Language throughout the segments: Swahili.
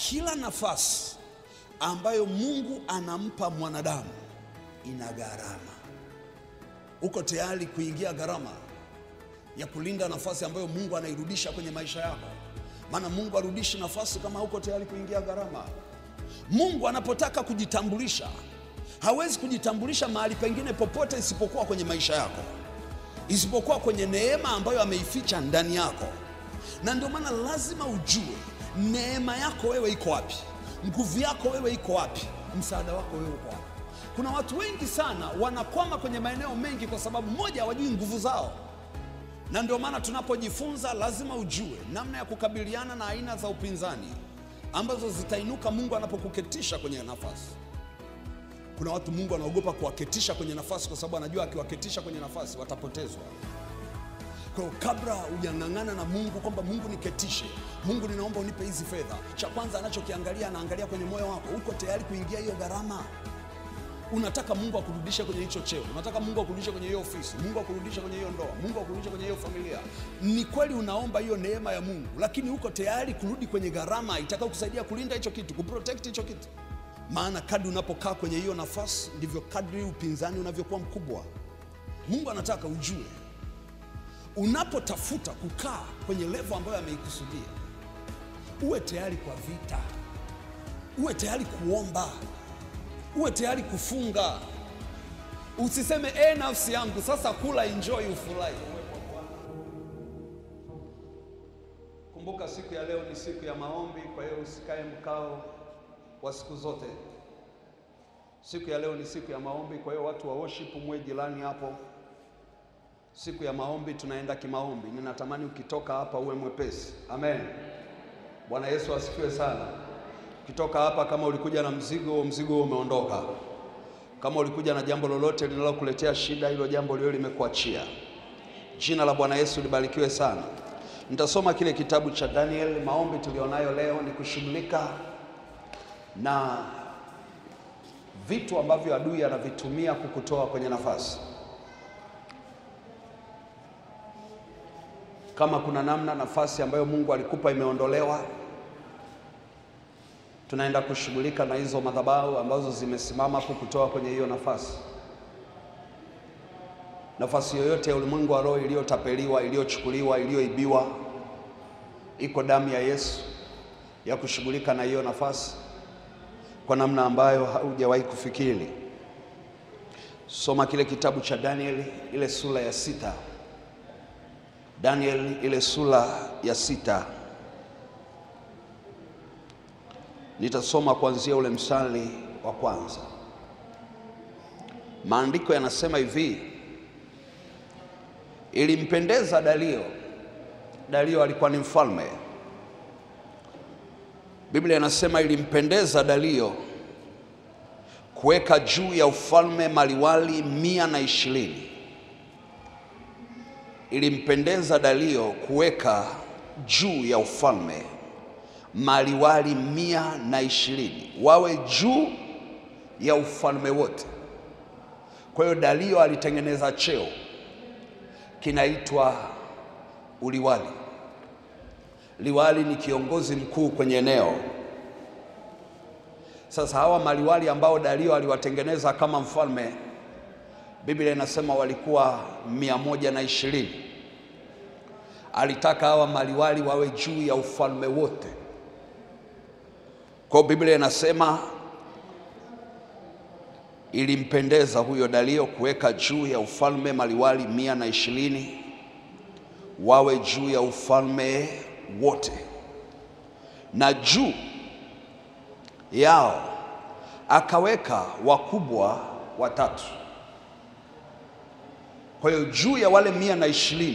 Kila nafasi ambayo Mungu anampa mwanadamu ina gharama. Uko tayari kuingia gharama ya kulinda nafasi ambayo Mungu anairudisha kwenye maisha yako? Maana Mungu arudishi nafasi kama uko tayari kuingia gharama. Mungu anapotaka kujitambulisha, hawezi kujitambulisha mahali pengine popote isipokuwa kwenye maisha yako, isipokuwa kwenye neema ambayo ameificha ndani yako. Na ndio maana lazima ujue neema yako wewe iko wapi, nguvu yako wewe iko wapi, msaada wako wewe uko wapi. Kuna watu wengi sana wanakwama kwenye maeneo mengi kwa sababu moja, hawajui nguvu zao. Na ndio maana tunapojifunza lazima ujue namna ya kukabiliana na aina za upinzani ambazo zitainuka Mungu anapokuketisha kwenye nafasi. Kuna watu Mungu anaogopa kuwaketisha kwenye nafasi kwa sababu anajua akiwaketisha kwenye nafasi watapotezwa. Kwa hiyo kabla hujang'ang'ana na Mungu kwamba Mungu niketishe, Mungu ninaomba unipe hizi fedha, cha kwanza anachokiangalia, anaangalia kwenye moyo wako, uko tayari kuingia hiyo gharama? Unataka Mungu akurudishe kwenye hicho cheo, unataka Mungu akurudishe kwenye hiyo ofisi, Mungu akurudishe kwenye hiyo ndoa, Mungu akurudishe kwenye hiyo familia. Ni kweli unaomba hiyo neema ya Mungu, lakini uko tayari kurudi kwenye gharama itakao kusaidia kulinda hicho kitu, kuprotect hicho kitu? Maana kadri unapokaa kwenye hiyo nafasi ndivyo kadri upinzani unavyokuwa mkubwa. Mungu anataka ujue, unapotafuta kukaa kwenye level ambayo ameikusudia, uwe tayari kwa vita, uwe tayari kuomba, uwe tayari kufunga. Usiseme nafsi yangu sasa kula, enjoy, ufurahi. Kumbuka siku ya leo ni siku ya maombi, kwa hiyo usikae mkao wa siku zote. Siku ya leo ni siku ya maombi, kwa hiyo watu wa worship mwe jirani hapo. Siku ya maombi tunaenda kimaombi. Ninatamani ukitoka hapa uwe mwepesi. Amen. Bwana Yesu asifiwe sana. Ukitoka hapa, kama ulikuja na mzigo umeondoka. Kama ulikuja na jambo lolote linalokuletea shida, hilo jambo leo limekuachia. Jina la Bwana Yesu libarikiwe sana. Nitasoma kile kitabu cha Daniel. Maombi tulionayo leo ni kushughulika na vitu ambavyo adui anavitumia kukutoa kwenye nafasi. Kama kuna namna nafasi ambayo Mungu alikupa imeondolewa, tunaenda kushughulika na hizo madhabahu ambazo zimesimama kukutoa kwenye hiyo nafasi. Nafasi yoyote ya ulimwengu wa roho iliyotapeliwa, iliyochukuliwa, iliyoibiwa, iko damu ya Yesu ya kushughulika na hiyo nafasi kwa namna ambayo haujawahi kufikiri. Soma kile kitabu cha Daniel ile sura ya 6. Daniel ile sura ya 6. Nitasoma kuanzia ule mstari wa kwanza. Maandiko yanasema hivi: ilimpendeza Dario. Dario alikuwa ni mfalme. Biblia inasema ilimpendeza Dario kuweka juu ya ufalme maliwali 120. Ilimpendeza Dario kuweka juu ya ufalme maliwali 120 wawe juu ya ufalme wote. Kwa hiyo Dario alitengeneza cheo kinaitwa uliwali. Liwali ni kiongozi mkuu kwenye eneo. Sasa hawa maliwali ambao Dario aliwatengeneza kama mfalme, Biblia inasema walikuwa 120. Alitaka hawa maliwali wawe juu ya ufalme wote. Kwa Biblia inasema ilimpendeza huyo Dario kuweka juu ya ufalme maliwali 120 wawe juu ya ufalme wote, na juu yao akaweka wakubwa 3. Kwa hiyo juu ya wale 120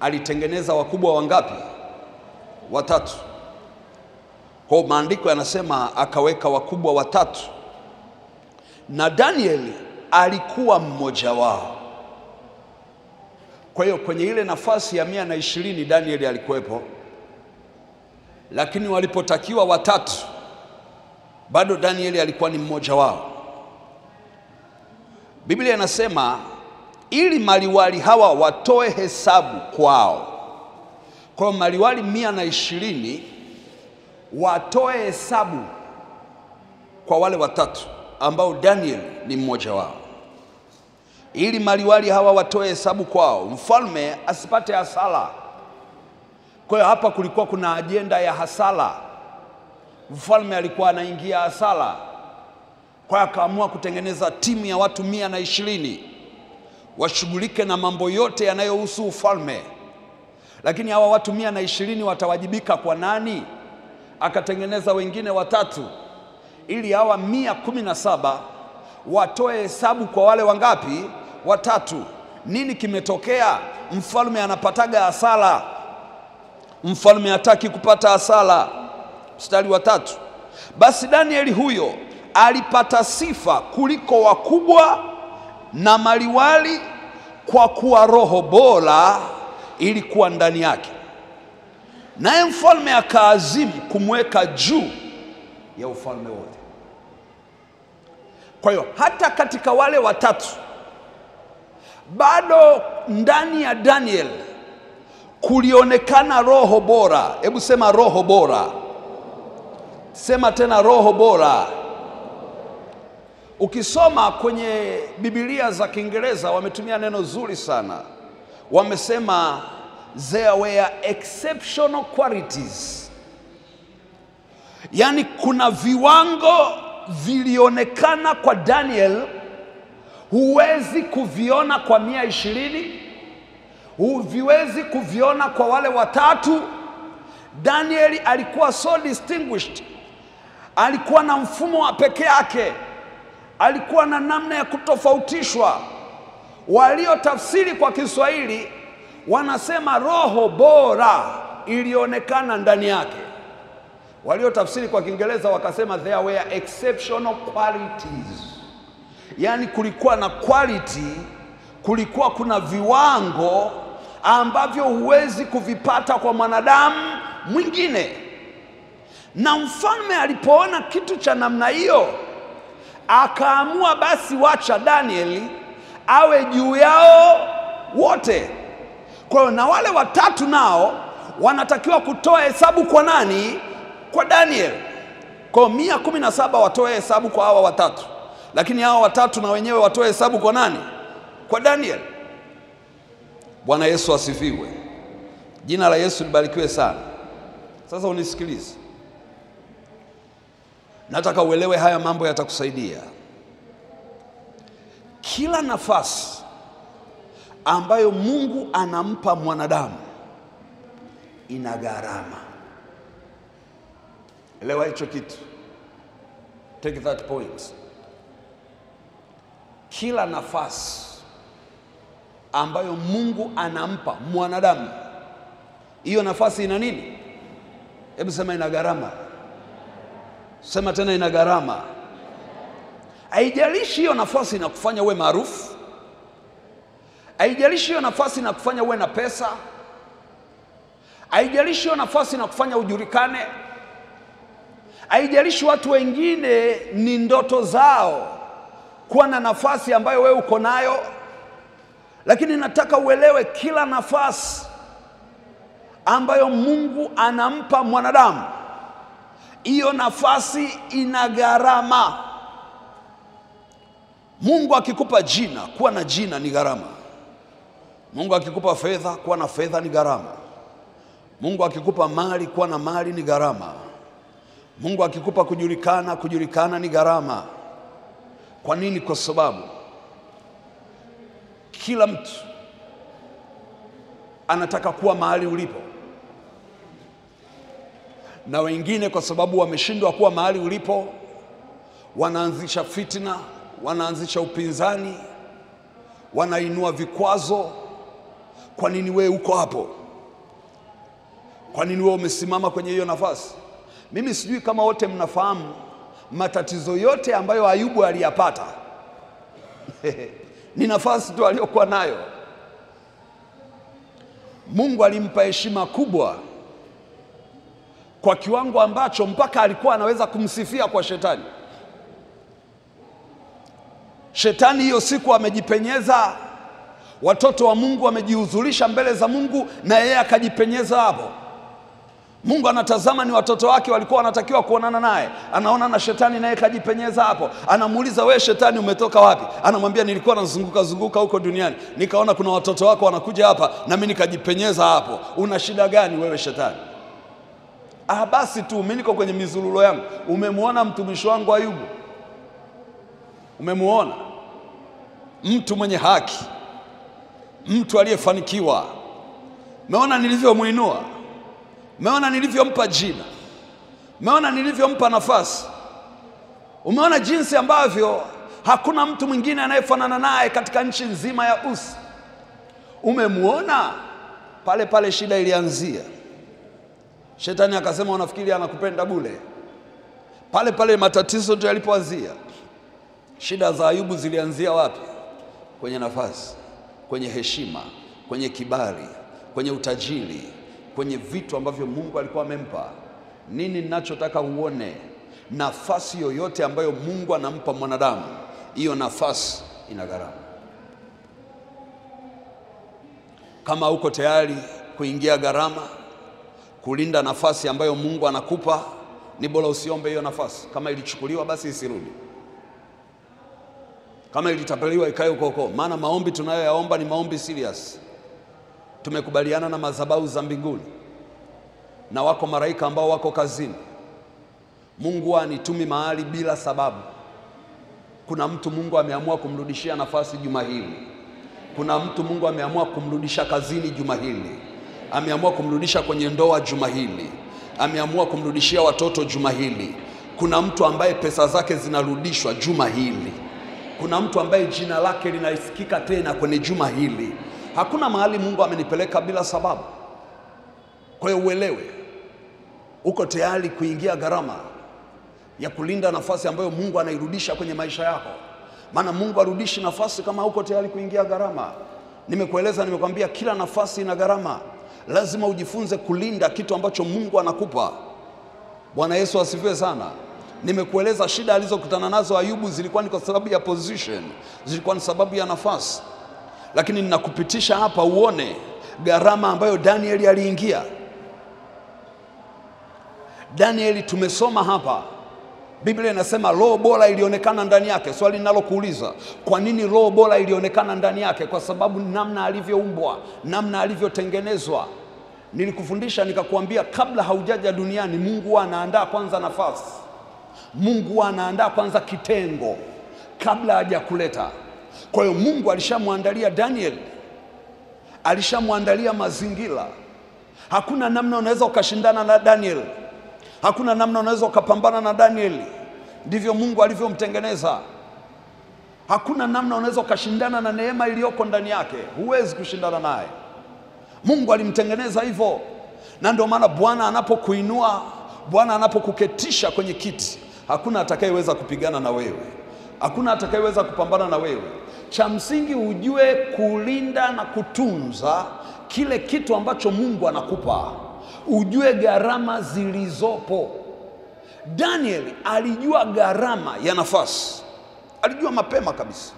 alitengeneza wakubwa wangapi? 3. Kwa maandiko yanasema akaweka wakubwa 3, na Daniel alikuwa mmoja wao. Kwa hiyo kwenye ile nafasi ya 120 Daniel alikuwepo, lakini walipotakiwa 3 bado Daniel alikuwa ni mmoja wao. Biblia inasema ili maliwali hawa watoe hesabu kwao. Kwa maliwali 120 watoe hesabu kwa wale watatu ambao Daniel ni mmoja wao, ili maliwali hawa watoe hesabu kwao, mfalme asipate hasara. Kwa hiyo hapa kulikuwa kuna ajenda ya hasara. Mfalme alikuwa anaingia hasara, kwa hiyo akaamua kutengeneza timu ya watu 120 washughulike na mambo yote yanayohusu ufalme. Lakini hawa watu 120 watawajibika kwa nani? Akatengeneza wengine watatu ili hawa 117 watoe hesabu kwa wale wangapi? Watatu. Nini kimetokea? Mfalme anapataga hasara. Mfalme hataki kupata hasara. Mstari wa 3, basi Danieli huyo alipata sifa kuliko wakubwa na maliwali, kwa kuwa roho bora ilikuwa ndani yake, naye mfalme akaazimu kumweka juu ya ufalme wote. Kwa hiyo hata katika wale watatu bado ndani ya Daniel kulionekana roho bora. Hebu sema roho bora. Sema tena roho bora. Ukisoma kwenye Biblia za Kiingereza wametumia neno zuri sana. Wamesema there were exceptional qualities. Yani kuna viwango vilionekana kwa Daniel, huwezi kuviona kwa 120, huviwezi kuviona kwa wale watatu. Daniel alikuwa so distinguished, alikuwa na mfumo wa pekee yake, alikuwa na namna ya kutofautishwa. Waliotafsiri kwa Kiswahili wanasema roho bora ilionekana ndani yake. Waliotafsiri kwa Kiingereza wakasema there were exceptional qualities. Yani kulikuwa na quality, kulikuwa kuna viwango ambavyo huwezi kuvipata kwa mwanadamu mwingine. Na mfalme alipoona kitu cha namna hiyo, akaamua basi wacha Danieli awe juu yao wote. Kwa hiyo na wale watatu nao wanatakiwa kutoa hesabu kwa nani? Kwa Daniel. Kwa 117 watoe hesabu kwa hawa watatu, lakini hawa watatu na wenyewe watoe hesabu kwa nani? Kwa Daniel. Bwana Yesu asifiwe. Jina la Yesu libarikiwe sana. Sasa unisikilize, nataka uelewe haya mambo yatakusaidia. Kila nafasi ambayo Mungu anampa mwanadamu ina gharama. Elewa hicho kitu. Take that point. Kila nafasi ambayo Mungu anampa mwanadamu, hiyo nafasi ina nini? Hebu sema ina gharama. Sema tena ina gharama. Haijalishi hiyo nafasi inakufanya uwe maarufu, haijalishi hiyo nafasi inakufanya uwe na pesa, haijalishi hiyo nafasi inakufanya ujulikane, haijalishi watu wengine ni ndoto zao kuwa na nafasi ambayo wewe uko nayo. Lakini nataka uelewe kila nafasi ambayo Mungu anampa mwanadamu, hiyo nafasi ina gharama. Mungu akikupa jina, kuwa na jina ni gharama. Mungu akikupa fedha, kuwa na fedha ni gharama. Mungu akikupa mali, kuwa na mali ni gharama. Mungu akikupa kujulikana, kujulikana ni gharama. Kwa nini? Kwa sababu kila mtu anataka kuwa mahali ulipo, na wengine kwa sababu wameshindwa kuwa mahali ulipo wanaanzisha fitna, wanaanzisha upinzani, wanainua vikwazo. Kwa nini wewe uko hapo? Kwa nini wewe umesimama kwenye hiyo nafasi? Mimi sijui kama wote mnafahamu matatizo yote ambayo Ayubu aliyapata ni nafasi tu aliyokuwa nayo. Mungu alimpa heshima kubwa kwa kiwango ambacho mpaka alikuwa anaweza kumsifia kwa shetani. Shetani hiyo siku amejipenyeza, watoto wa Mungu wamejihudhurisha mbele za Mungu, na yeye akajipenyeza hapo. Mungu anatazama ni watoto wake walikuwa wanatakiwa kuonana naye. Anaona na shetani naye kajipenyeza hapo. Anamuuliza, wewe shetani umetoka wapi? Anamwambia, nilikuwa nazunguka huko duniani, nikaona kuna watoto wako wanakuja hapa na mimi nikajipenyeza hapo. Una shida gani wewe shetani? Basi tu mimi niko kwenye mizululo yangu. Umemuona mtumishi wangu Ayubu? Umemuona mtu mwenye haki, mtu aliyefanikiwa? Umeona nilivyomuinua? Umeona nilivyompa jina? Umeona nilivyompa nafasi? Umeona jinsi ambavyo hakuna mtu mwingine anayefanana naye katika nchi nzima ya Usi? Umemuona? Pale pale shida ilianzia. Shetani akasema, unafikiri anakupenda bure? Pale pale matatizo ndio yalipoanzia. Shida za Ayubu zilianzia wapi? Kwenye nafasi, kwenye heshima, kwenye kibali, kwenye utajiri, kwenye vitu ambavyo Mungu alikuwa amempa. Nini ninachotaka uone? Nafasi yoyote ambayo Mungu anampa mwanadamu, hiyo nafasi ina gharama. Kama uko tayari kuingia gharama kulinda nafasi ambayo Mungu anakupa, ni bora usiombe hiyo nafasi. Kama ilichukuliwa basi isirudi. Kama ilitapeliwa ikae huko. Maana maombi tunayoyaomba ni maombi serious. Tumekubaliana na madhabahu za mbinguni, na wako malaika ambao wako kazini. Mungu anitumi mahali bila sababu. Kuna mtu Mungu ameamua kumrudishia nafasi juma hili. Kuna mtu Mungu ameamua kumrudisha kazini juma hili. Ameamua kumrudisha kwenye ndoa juma hili. Ameamua kumrudishia watoto juma hili. Kuna mtu ambaye pesa zake zinarudishwa juma hili. Kuna mtu ambaye jina lake linasikika tena kwenye juma hili. Hakuna mahali Mungu amenipeleka bila sababu. Kwa hiyo uelewe, uko tayari kuingia gharama ya kulinda nafasi ambayo Mungu anairudisha kwenye maisha yako? Maana Mungu arudishi nafasi kama uko tayari kuingia gharama. Nimekueleza, nimekwambia kila nafasi ina gharama. Lazima ujifunze kulinda kitu ambacho Mungu anakupa. Bwana Yesu asifiwe sana. Nimekueleza shida alizokutana nazo Ayubu zilikuwa ni kwa sababu ya position, zilikuwa ni sababu ya nafasi. Lakini ninakupitisha hapa uone gharama ambayo Danieli aliingia. Danieli tumesoma hapa, Biblia inasema roho bora ilionekana ndani yake. Swali ninalokuuliza, kwa nini roho bora ilionekana ndani yake? Kwa sababu namna alivyoumbwa, namna alivyotengenezwa. Nilikufundisha nikakwambia, kabla haujaja duniani Mungu anaandaa kwanza nafasi. Mungu anaandaa kwanza kitengo kabla hajakuleta. Kwa hiyo Mungu alishamwandalia Daniel, alishamwandalia mazingira. Hakuna namna unaweza ukashindana na Daniel. Hakuna namna unaweza ukapambana na Daniel. Ndivyo Mungu alivyomtengeneza. Hakuna namna unaweza ukashindana na neema iliyoko ndani yake. Huwezi kushindana naye. Mungu alimtengeneza hivyo. Na ndio maana Bwana anapokuinua, Bwana anapokuketisha kwenye kiti, hakuna atakayeweza kupigana na wewe. Hakuna atakayeweza kupambana na wewe. Cha msingi ujue kulinda na kutunza kile kitu ambacho Mungu anakupa. Ujue gharama zilizopo. Daniel alijua gharama ya nafasi. Alijua mapema kabisa.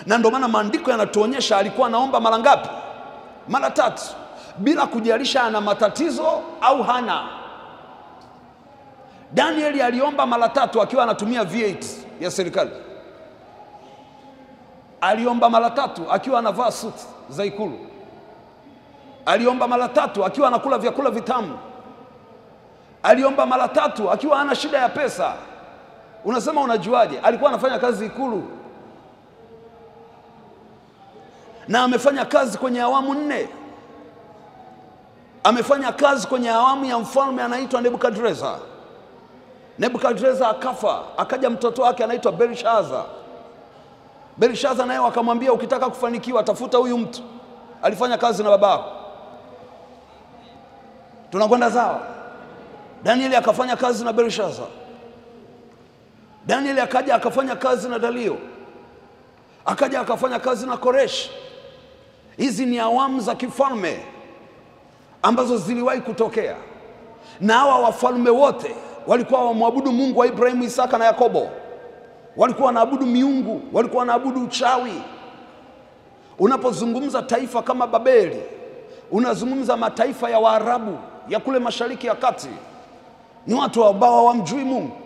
Na ndio maana maandiko yanatuonyesha alikuwa anaomba mara ngapi? Mara 3. Bila kujalisha ana matatizo au hana. Daniel aliomba mara 3 akiwa anatumia V8 ya serikali. Aliomba mara 3 akiwa anavaa suit za ikulu. Aliomba mara 3 akiwa anakula vyakula vitamu. Aliomba mara 3 akiwa hana shida ya pesa. Unasema unajuaje? Alikuwa anafanya kazi ikulu. Na amefanya kazi kwenye awamu 4. Amefanya kazi kwenye awamu ya mfalme anaitwa Nebukadreza. Nebukadreza akafa, akaja mtoto wake anaitwa Belshaza. Belshaza naye akamwambia, ukitaka kufanikiwa tafuta huyu mtu. Alifanya kazi na babako. Tunakwenda sawa? Danieli akafanya kazi na Belshaza. Danieli akaja akafanya kazi na Dario. Akaja akafanya kazi na Koreshi. Hizi ni awamu za kifalme ambazo ziliwahi kutokea. Na hawa wafalme wote walikuwa wamwabudu Mungu wa Ibrahimu, Isaka na Yakobo. Walikuwa wanaabudu miungu, walikuwa wanaabudu uchawi. Unapozungumza taifa kama Babeli, unazungumza mataifa ya Waarabu ya kule Mashariki ya Kati ni watu ambao hawamjui Mungu.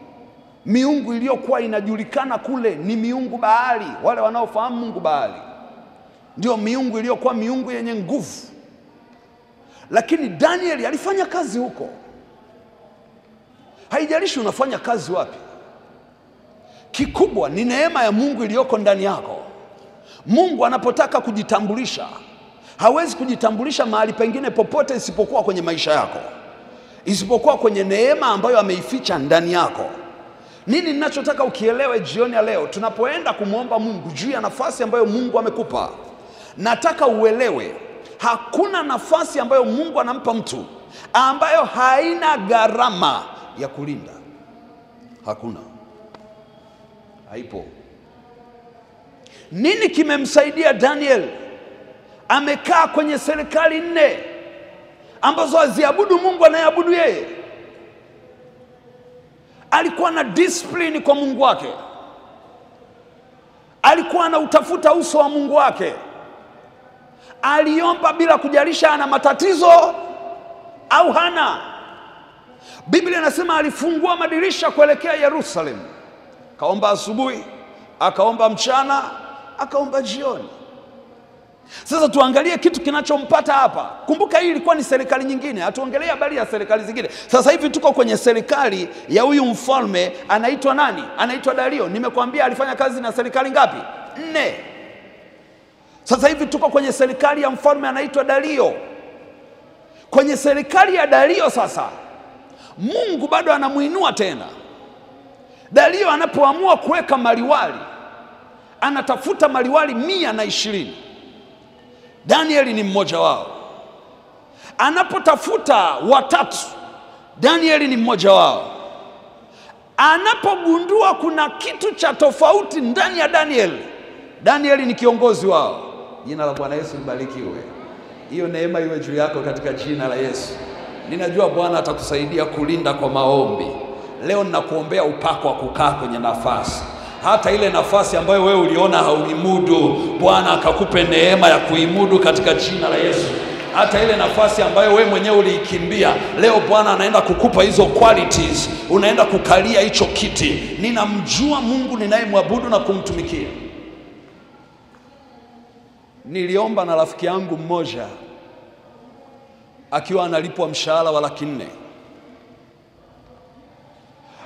Miungu iliyokuwa inajulikana kule ni miungu Baali. Wale wanaofahamu Mungu Baali ndio miungu iliyokuwa miungu yenye nguvu. Lakini Danieli alifanya kazi huko. Haijalishi unafanya kazi wapi, kikubwa ni neema ya Mungu iliyoko ndani yako. Mungu anapotaka kujitambulisha, hawezi kujitambulisha mahali pengine popote isipokuwa kwenye maisha yako, isipokuwa kwenye neema ambayo ameificha ndani yako. Nini ninachotaka ukielewe jioni ya leo, tunapoenda kumwomba Mungu juu ya nafasi ambayo Mungu amekupa, nataka uelewe hakuna nafasi ambayo Mungu anampa mtu ambayo haina gharama ya kulinda. Hakuna. Haipo. Nini kimemsaidia Daniel? Amekaa kwenye serikali 4 ambazo haziabudu Mungu anayeabudu yeye. Alikuwa na discipline kwa Mungu wake. Alikuwa anautafuta uso wa Mungu wake. Aliomba bila kujalisha ana matatizo au hana. Biblia inasema alifungua madirisha kuelekea Yerusalemu. Kaomba asubuhi, akaomba mchana, akaomba jioni. Sasa tuangalie kitu kinachompata hapa. Kumbuka hii ilikuwa ni serikali nyingine, hatuongelee habari ya serikali zingine. Sasa hivi tuko kwenye serikali ya huyu mfalme anaitwa nani? Anaitwa Dario. Nimekuambia alifanya kazi na serikali ngapi? 4. Sasa hivi tuko kwenye serikali ya mfalme anaitwa Dario. Kwenye serikali ya Dario sasa, Mungu bado anamuinua tena. Dario anapoamua kuweka maliwali, anatafuta maliwali 120. Danieli ni mmoja wao. Anapotafuta watatu, Danieli ni mmoja wao. Anapogundua kuna kitu cha tofauti ndani ya Danieli ni kiongozi wao. Jina la Bwana Yesu libarikiwe. Hiyo neema iwe juu yako katika jina la Yesu. Ninajua Bwana atakusaidia kulinda kwa maombi. Leo ninakuombea upako wa kukaa kwenye nafasi. Hata ile nafasi ambayo wewe uliona hauimudu, Bwana akakupe neema ya kuimudu katika jina la Yesu. Hata ile nafasi ambayo wewe mwenyewe uliikimbia, leo Bwana anaenda kukupa hizo qualities. Unaenda kukalia hicho kiti. Ninamjua Mungu ninayemwabudu na kumtumikia. Niliomba na rafiki yangu mmoja akiwa analipwa mshahara wa 400.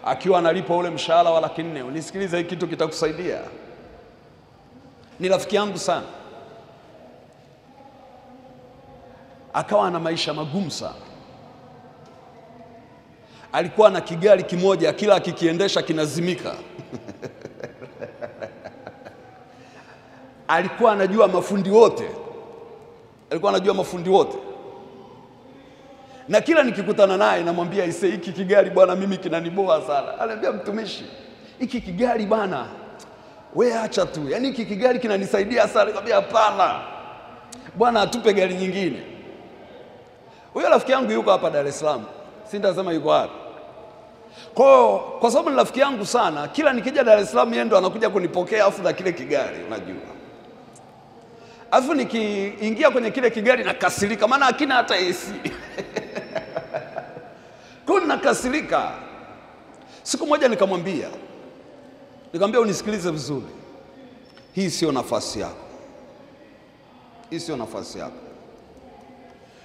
Akiwa analipwa ule mshahara wa 400. Unisikilize, hiki kitu kitakusaidia. Ni rafiki yangu sana. Akawa na maisha magumu sana. Alikuwa na kigari kimoja, kila akikiendesha kinazimika. Alikuwa anajua mafundi wote. Na kila nikikutana naye namwambia hiki kigari bwana mimi kinaniboa sana. Ananiambia mtumishi, hiki kigari bwana wewe acha tu. Yaani hiki kigari kinanisaidia sana. Nikamwambia hapana. Bwana atupe gari nyingine. Huyo rafiki yangu yuko hapa Dar es Salaam. Sitasema yuko wapi. Kwa sababu ni rafiki yangu sana, kila nikija Dar es Salaam yeye ndo anakuja kunipokea afu na kile kigari, unajua. Afu nikiingia kwenye kile kigari nakasirika, maana hakina hata AC. Kuna kasirika. Siku moja nikamwambia unisikilize vizuri. Hii sio nafasi yako.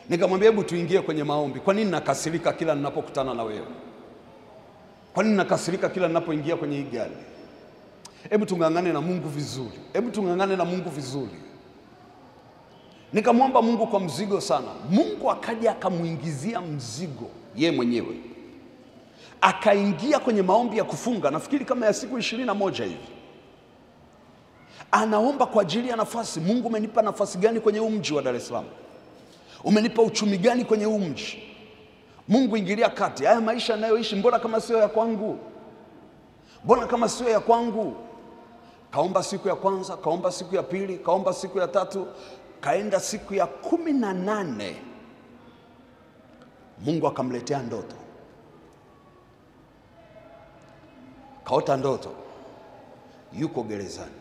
Nikamwambia hebu tuingie kwenye maombi. Kwa nini nakasirika kila ninapokutana na wewe? Kwa nini nakasirika kila ninapoingia kwenye hii gari? Hebu tungangane na Mungu vizuri. Nikamwomba Mungu kwa mzigo sana. Mungu akaja akamuingizia mzigo ye mwenyewe. Akaingia kwenye maombi ya kufunga, nafikiri kama ya siku 21 hivi. Anaomba kwa ajili ya nafasi. Mungu umenipa nafasi gani kwenye huu mji wa Dar es Salaam? Umenipa uchumi gani kwenye huu mji? Mungu ingilia kati. Haya maisha ninayoishi mbona kama sio ya kwangu? Kaomba siku ya kwanza, kaomba siku ya pili, kaomba siku ya tatu, kaenda siku ya 18. Mungu akamletea ndoto. Kaota ndoto. Yuko gerezani.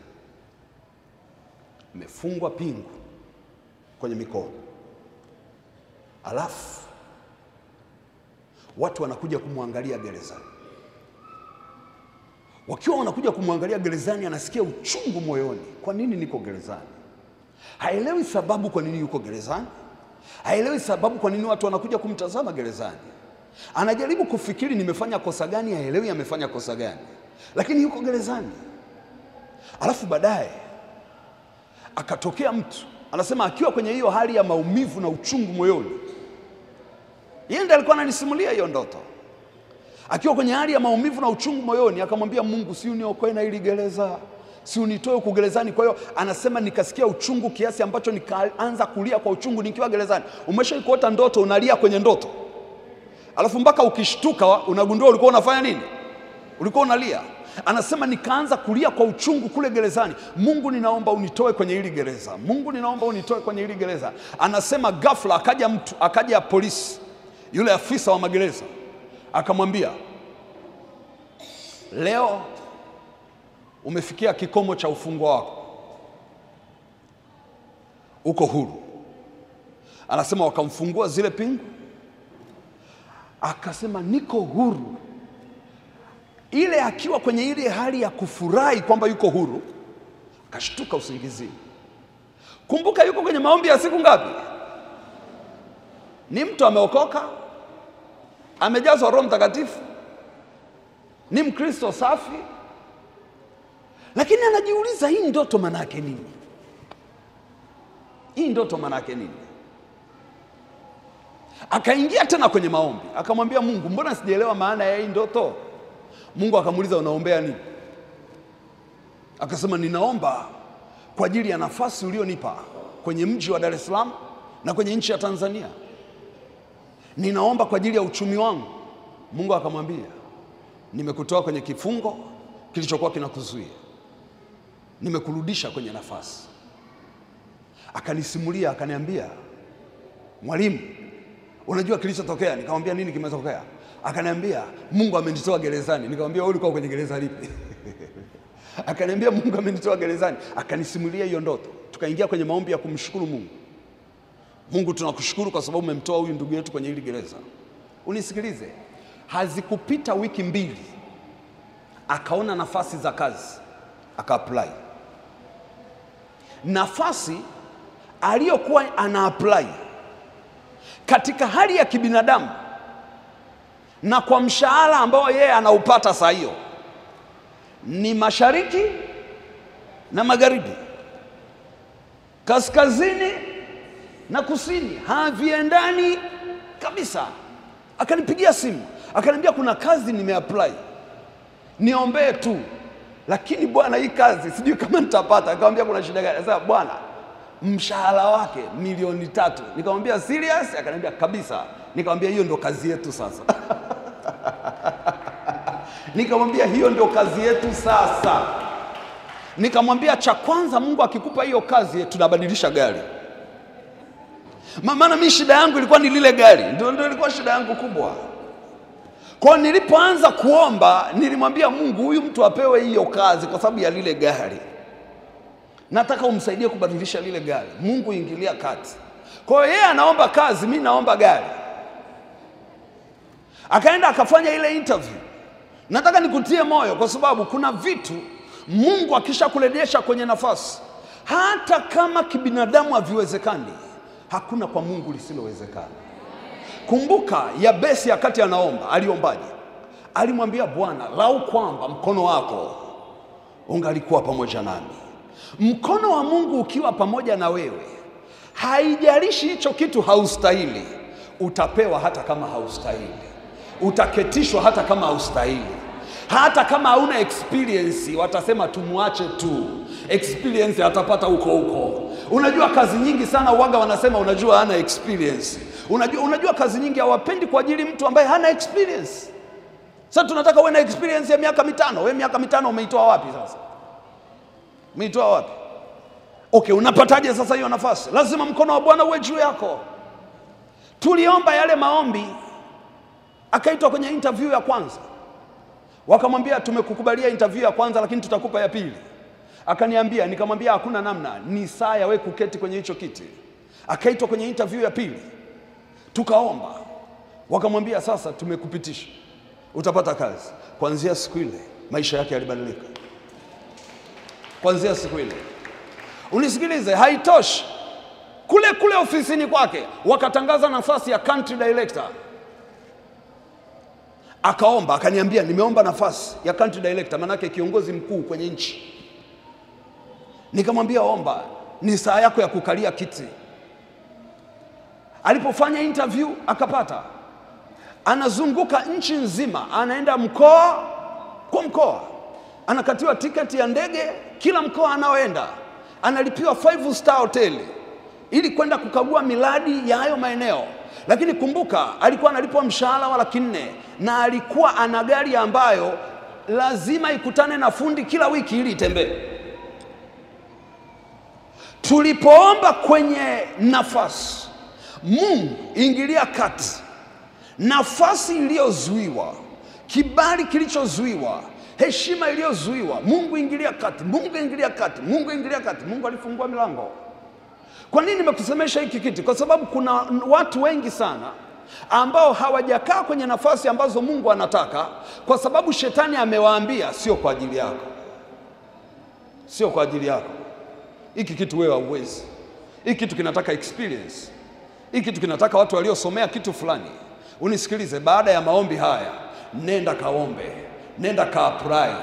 Amefungwa pingu kwenye mikono. Alafu watu wanakuja kumwangalia gerezani. Wakiwa wanakuja kumwangalia gerezani, anasikia uchungu moyoni. Kwa nini niko gerezani? Haelewi sababu kwa nini yuko gerezani. Haelewi sababu kwa nini watu wanakuja kumtazama gerezani. Anajaribu kufikiri nimefanya kosa gani, haelewi amefanya kosa gani, lakini yuko gerezani. Alafu baadaye akatokea mtu anasema, akiwa kwenye hiyo hali ya maumivu na uchungu moyoni, yeye ndiye alikuwa ananisimulia hiyo ndoto. Akiwa kwenye hali ya maumivu na uchungu moyoni, akamwambia Mungu, si uniokoe na hili gereza, si unitoe huko gerezani. Kwa hiyo anasema nikasikia uchungu kiasi ambacho nikaanza kulia kwa uchungu nikiwa gerezani. Umeshaikuota ndoto unalia kwenye ndoto, alafu mpaka ukishtuka unagundua ulikuwa unafanya nini? Ulikuwa unalia. Anasema nikaanza kulia kwa uchungu kule gerezani. Mungu, ninaomba unitoe kwenye hili gereza. Mungu, ninaomba unitoe kwenye hili gereza. Anasema ghafla akaja polisi, yule afisa wa magereza, akamwambia, leo umefikia kikomo cha ufungo wako, uko huru. Anasema wakamfungua zile pingu, akasema niko huru. Ile akiwa kwenye ile hali ya kufurahi kwamba yuko huru, akashtuka usingizini. Kumbuka yuko kwenye maombi ya siku ngapi? Ni mtu ameokoka, amejazwa Roho Mtakatifu, ni Mkristo safi, lakini anajiuliza, hii ndoto maana yake nini? Hii ndoto maana yake nini? Akaingia tena kwenye maombi, akamwambia Mungu, mbona sijaelewa maana ya hii ndoto? Mungu akamuuliza, unaombea nini? Akasema, ninaomba kwa ajili ya nafasi ulionipa kwenye mji wa Dar es Salaam na kwenye nchi ya Tanzania. Ninaomba kwa ajili ya uchumi wangu. Mungu akamwambia, nimekutoa kwenye kifungo kilichokuwa kinakuzuia, nimekurudisha kwenye nafasi. Akanisimulia, akaniambia, mwalimu, unajua kilichotokea? Nikamwambia, nini kimetokea? Akaniambia, Mungu amenitoa gerezani. Nikamwambia, wewe ulikuwa kwenye gereza lipi? Akaniambia, Mungu amenitoa gerezani. Akanisimulia hiyo ndoto. Tukaingia kwenye maombi ya kumshukuru Mungu. Mungu, tunakushukuru kwa sababu umemtoa huyu ndugu yetu kwenye hili gereza. Unisikilize, hazikupita wiki mbili akaona nafasi za kazi, aka-apply. Nafasi aliyokuwa ana-apply katika hali ya kibinadamu na kwa mshahara ambao yeye anaupata saa hiyo, ni mashariki na magharibi, kaskazini na kusini, haviendani kabisa. Akanipigia simu, akaniambia, kuna kazi nimeapply, niombee tu, lakini bwana, hii kazi sijui kama nitapata. Akamwambia, kuna shida gani? Sasa bwana, mshahara wake 3 milioni. Nikamwambia, serious? Akaniambia, kabisa. Nikamwambia, hiyo ndo kazi yetu sasa. Nikamwambia, hiyo ndio kazi yetu sasa. Nikamwambia, cha kwanza, Mungu akikupa hiyo kazi tunabadilisha gari. Maana mimi shida yangu ilikuwa ni lile gari, ndio ilikuwa shida yangu kubwa. Kwa nilipoanza kuomba, nilimwambia Mungu, huyu mtu apewe hiyo kazi kwa sababu ya lile gari. Nataka umsaidie kubadilisha lile gari. Mungu ingilia kati. Kwa hiyo yeye anaomba kazi, mimi naomba gari. Akaenda akafanya ile interview. Nataka nikutie moyo kwa sababu kuna vitu Mungu akishakurejesha kwenye nafasi, hata kama kibinadamu haviwezekani, hakuna kwa Mungu lisilowezekana. Kumbuka Yabesi wakati anaomba, aliombaje? Alimwambia Bwana, lau kwamba mkono wako ungalikuwa pamoja nami. Mkono wa Mungu ukiwa pamoja na wewe, haijalishi hicho kitu haustahili, utapewa hata kama haustahili. Utaketishwa hata kama haustahili. Hata kama hauna experience, watasema tumuache tu, experience atapata huko. Unajua kazi nyingi sana waga wanasema, unajua hana experience. Unajua kazi nyingi hawapendi kwa ajili mtu ambaye hana experience. Sasa tunataka uwe na experience ya miaka 5. Wewe miaka 5 umeitoa wapi sasa? Umeitoa wapi? Okay, unapataje sasa hiyo nafasi? Lazima mkono wa Bwana uwe juu yako. Tuliomba yale maombi, akaitwa kwenye interview ya kwanza. Wakamwambia, tumekukubalia interview ya kwanza lakini tutakupa ya pili. Akaniambia, nikamwambia hakuna namna, ni saa ya wewe kuketi kwenye hicho kiti. Akaitwa kwenye interview ya pili. Tukaomba. Wakamwambia sasa tumekupitisha, utapata kazi. Kuanzia siku ile maisha yake yalibadilika. Kuanzia siku ile. Unisikilize, haitoshi. Kule kule ofisini kwake wakatangaza nafasi ya country director. Akaomba, akaniambia nimeomba nafasi ya country director, manake kiongozi mkuu kwenye nchi. Nikamwambia omba, ni saa yako ya kukalia kiti. Alipofanya interview akapata. Anazunguka nchi nzima, anaenda mkoa kwa mkoa. Anakatiwa tiketi ya ndege kila mkoa anaoenda. Analipiwa 5-star hotel ili kwenda kukagua miradi ya hayo maeneo. Lakini kumbuka, alikuwa analipwa mshahara wa $400 na alikuwa ana gari ambayo lazima ikutane na fundi kila wiki ili itembee. Tulipoomba kwenye nafasi, Mungu ingilia kati. Nafasi iliyozuiwa, kibali kilichozuiwa, heshima iliyozuiwa, Mungu ingilia kati, Mungu ingilia kati, Mungu ingilia kati. Mungu alifungua milango. Kwa nini nimekusemesha hiki kitu? Kwa sababu kuna watu wengi sana ambao hawajakaa kwenye nafasi ambazo Mungu anataka, kwa sababu shetani amewaambia sio kwa ajili yako. Sio kwa ajili yako. Hiki kitu wewe hauwezi. Hiki kitu kinataka experience. Hiki kitu kinataka watu waliosomea kitu fulani. Unisikilize, baada ya maombi haya, nenda kaombe, nenda ka apply,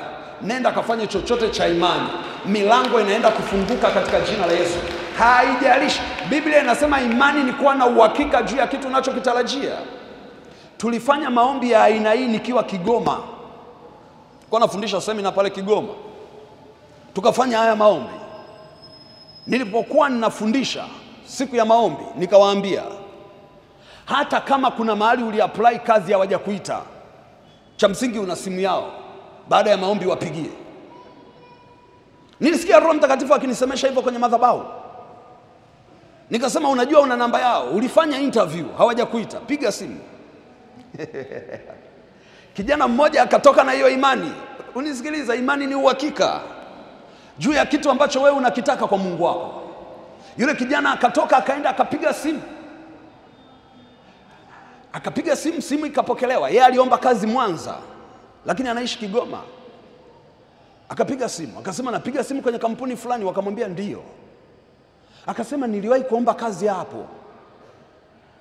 nenda kafanye chochote cha imani. Milango inaenda kufunguka katika jina la Yesu. Haijalishi. Biblia inasema imani ni kuwa na uhakika juu ya kitu unachokitarajia. Tulifanya maombi ya aina hii nikiwa Kigoma. Kwa nafundisha semina pale Kigoma. Tukafanya haya maombi. Nilipokuwa ninafundisha siku ya maombi, nikawaambia hata kama kuna mahali uliapply kazi hawajakuita, cha msingi una simu yao, baada ya maombi wapigie. Nilisikia Roho Mtakatifu akinisemesha hivyo kwenye madhabahu. Nikasema unajua una namba yao, ulifanya interview hawajakuita, piga simu. Kijana mmoja akatoka na hiyo imani. Unisikiliza, imani ni uhakika juu ya kitu ambacho wewe unakitaka kwa Mungu wako. Yule kijana akatoka akaenda akapiga simu. Akapiga simu, simu ikapokelewa. Yeye aliomba kazi Mwanza, lakini anaishi Kigoma. Akapiga simu, akasema napiga simu kwenye kampuni fulani, wakamwambia ndio. Akasema niliwahi kuomba kazi hapo.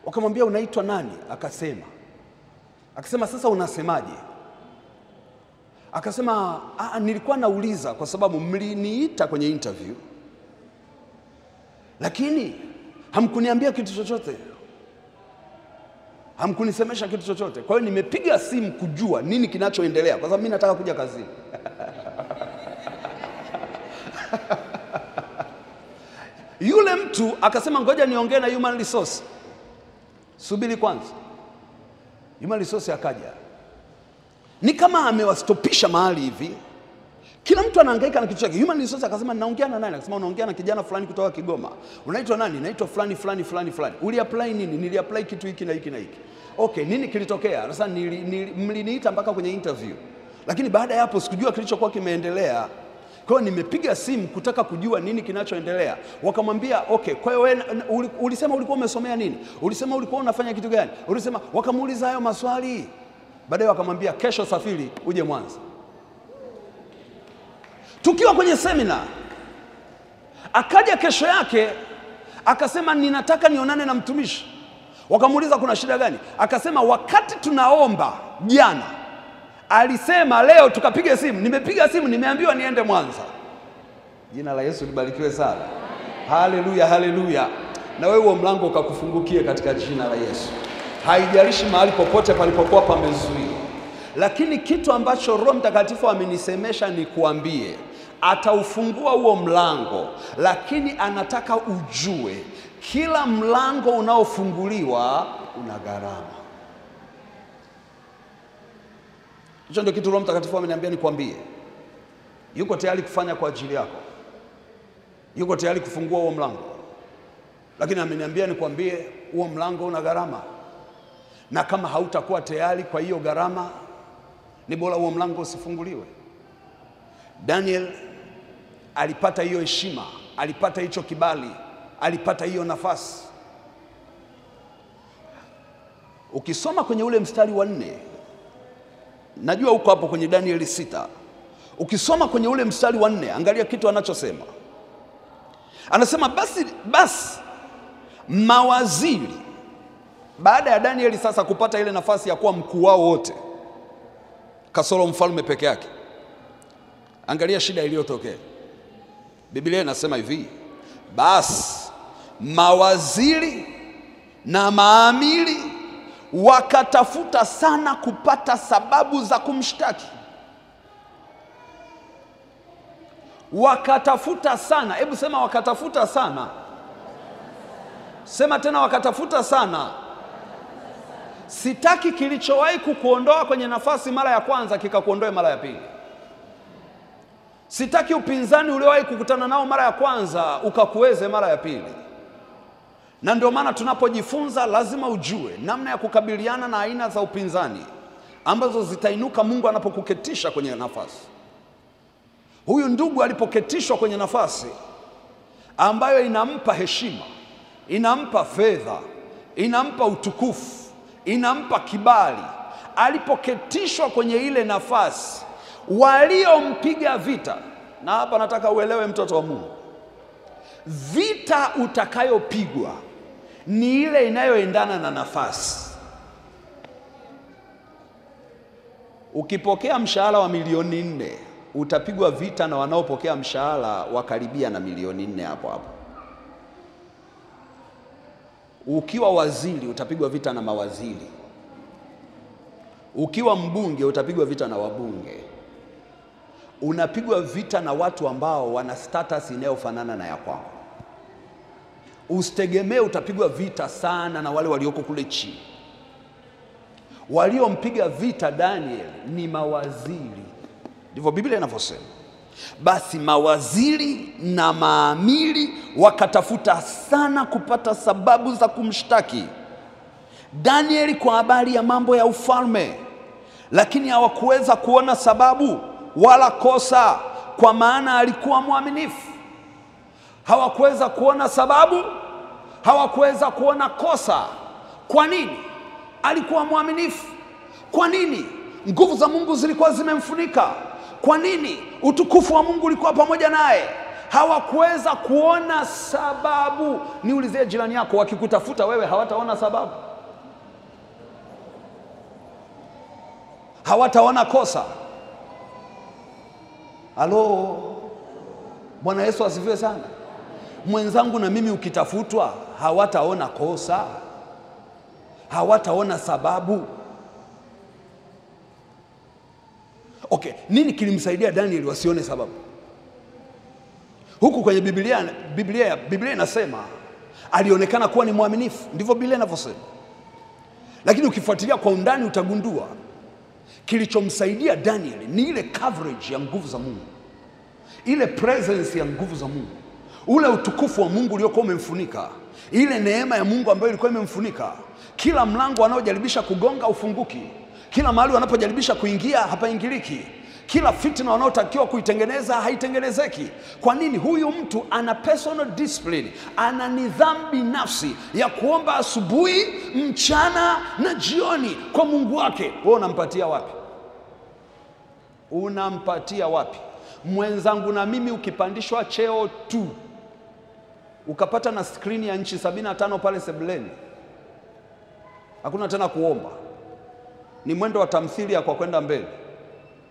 Wakamwambia unaitwa nani? Akasema sasa unasemaje? Akasema nilikuwa nauliza kwa sababu mliniita kwenye interview, lakini hamkuniambia kitu chochote. Hamkunisemesha kitu chochote. Kwa hiyo nimepiga simu kujua nini kinachoendelea, kwa sababu mimi nataka kuja kazini. Yule mtu akasema ngoja niongee na human resource. Subiri kwanza. Human resource akaja. Ni kama amewastopisha mahali hivi. Kila mtu anahangaika na kitu chake. Human resource akasema naongea na nani? Akasema unaongea na kijana fulani kutoka Kigoma. Unaitwa nani? Naitwa fulani fulani fulani fulani. Uliapply nini? Niliapply kitu hiki na hiki na hiki. Okay, nini kilitokea? Sasa mliniita mpaka kwenye interview. Lakini baada ya hapo sikujua kilichokuwa kimeendelea. Kwa hiyo nimepiga simu kutaka kujua nini kinachoendelea. Wakamwambia, okay, kwa hiyo wewe ulisema ulikuwa umesomea nini? Ulisema ulikuwa unafanya kitu gani? Ulisema, wakamuuliza hayo maswali. Baadaye wakamwambia kesho safiri uje Mwanza. Tukiwa kwenye semina, akaja kesho yake akasema ninataka nionane na mtumishi. Wakamuuliza kuna shida gani? Akasema wakati tunaomba jana alisema leo tukapiga simu. Nimepiga simu, nimeambiwa niende Mwanza. Jina la Yesu libarikiwe sana. Haleluya, haleluya. Na wewe huo mlango ukakufungukie katika jina la Yesu. Haijalishi mahali popote palipokuwa pamezuiwa. Lakini kitu ambacho Roho Mtakatifu amenisemesha ni kuambie, ataufungua huo mlango, lakini anataka ujue kila mlango unaofunguliwa una gharama. Hicho ndio kitu Roho Mtakatifu ameniambia nikwambie. Yuko tayari kufanya kwa ajili yako. Yuko tayari kufungua huo mlango. Lakini ameniambia nikwambie huo mlango una gharama. Na kama hautakuwa tayari kwa hiyo gharama, ni bora huo mlango usifunguliwe. Daniel alipata hiyo heshima, alipata hicho kibali, alipata hiyo nafasi. Ukisoma kwenye ule mstari wa 4, najua uko hapo kwenye Danieli 6. Ukisoma kwenye ule mstari wa 4, angalia kitu anachosema. Anasema basi mawaziri, baada ya Danieli sasa kupata ile nafasi ya kuwa mkuu wao wote, kasoro mfalme peke yake. Angalia shida iliyotokea. Biblia inasema hivi, basi mawaziri na maamiri wakatafuta sana kupata sababu za kumshtaki. Wakatafuta sana. Hebu sema wakatafuta sana. Sema tena wakatafuta sana. Sitaki kilichowahi kukuondoa kwenye nafasi mara ya kwanza kikakuondoe mara ya pili. Sitaki upinzani uliowahi kukutana nao mara ya kwanza ukakuweze mara ya pili. Na ndio maana tunapojifunza lazima ujue namna ya kukabiliana na aina za upinzani ambazo zitainuka Mungu anapokuketisha kwenye nafasi. Huyu ndugu alipoketishwa kwenye nafasi ambayo inampa heshima, inampa fedha, inampa utukufu, inampa kibali, alipoketishwa kwenye ile nafasi, waliompiga vita, na hapa nataka uelewe mtoto wa Mungu, vita utakayopigwa ni ile inayoendana na nafasi. Ukipokea mshahara wa milioni 4, utapigwa vita na wanaopokea mshahara wa karibia na milioni 4 hapo hapo. Ukiwa waziri utapigwa vita na mawaziri. Ukiwa mbunge utapigwa vita na wabunge. Unapigwa vita na watu ambao wana status inayofanana na ya kwako. Usitegemee utapigwa vita sana na wale walioko kule chini. Waliompiga vita Daniel ni mawaziri. Ndivyo Biblia inavyosema. Basi mawaziri na maamiri wakatafuta sana kupata sababu za kumshtaki Danieli kwa habari ya mambo ya ufalme, lakini hawakuweza kuona sababu wala kosa, kwa maana alikuwa mwaminifu. Hawakuweza kuona sababu, hawakuweza kuona kosa. Kwa nini? Alikuwa mwaminifu. Kwa nini? Nguvu za Mungu zilikuwa zimemfunika. Kwa nini? Utukufu wa Mungu ulikuwa pamoja naye. Hawakuweza kuona sababu. Niulizie jirani yako, wakikutafuta wewe hawataona sababu? Hawataona kosa? Halo, Bwana Yesu asifiwe sana. Mwenzangu na mimi ukitafutwa, hawataona kosa, hawataona sababu. Okay, nini kilimsaidia Daniel wasione sababu? Huku kwenye Biblia inasema alionekana kuwa ni mwaminifu. Ndivyo Biblia inavyosema. Lakini ukifuatilia kwa undani utagundua kilichomsaidia Daniel ni ile coverage ya nguvu za Mungu, ile presence ya nguvu za Mungu, ule utukufu wa Mungu uliokuwa umemfunika, ile neema ya Mungu ambayo ilikuwa imemfunika. Kila mlango wanaojaribisha kugonga ufunguki, kila mahali wanapojaribisha kuingia hapaingiliki, kila fitna wanaotakiwa kuitengeneza haitengenezeki. Kwa nini? Huyu mtu ana personal discipline, ana nidhamu binafsi ya kuomba asubuhi, mchana na jioni kwa Mungu wake. Wewe unampatia wapi? Unampatia wapi? Mwenzangu na mimi ukipandishwa cheo tu, ukapata na skrini ya inchi 75 pale sebuleni, hakuna tena kuomba. Ni mwendo wa tamthilia kwa kwenda mbele.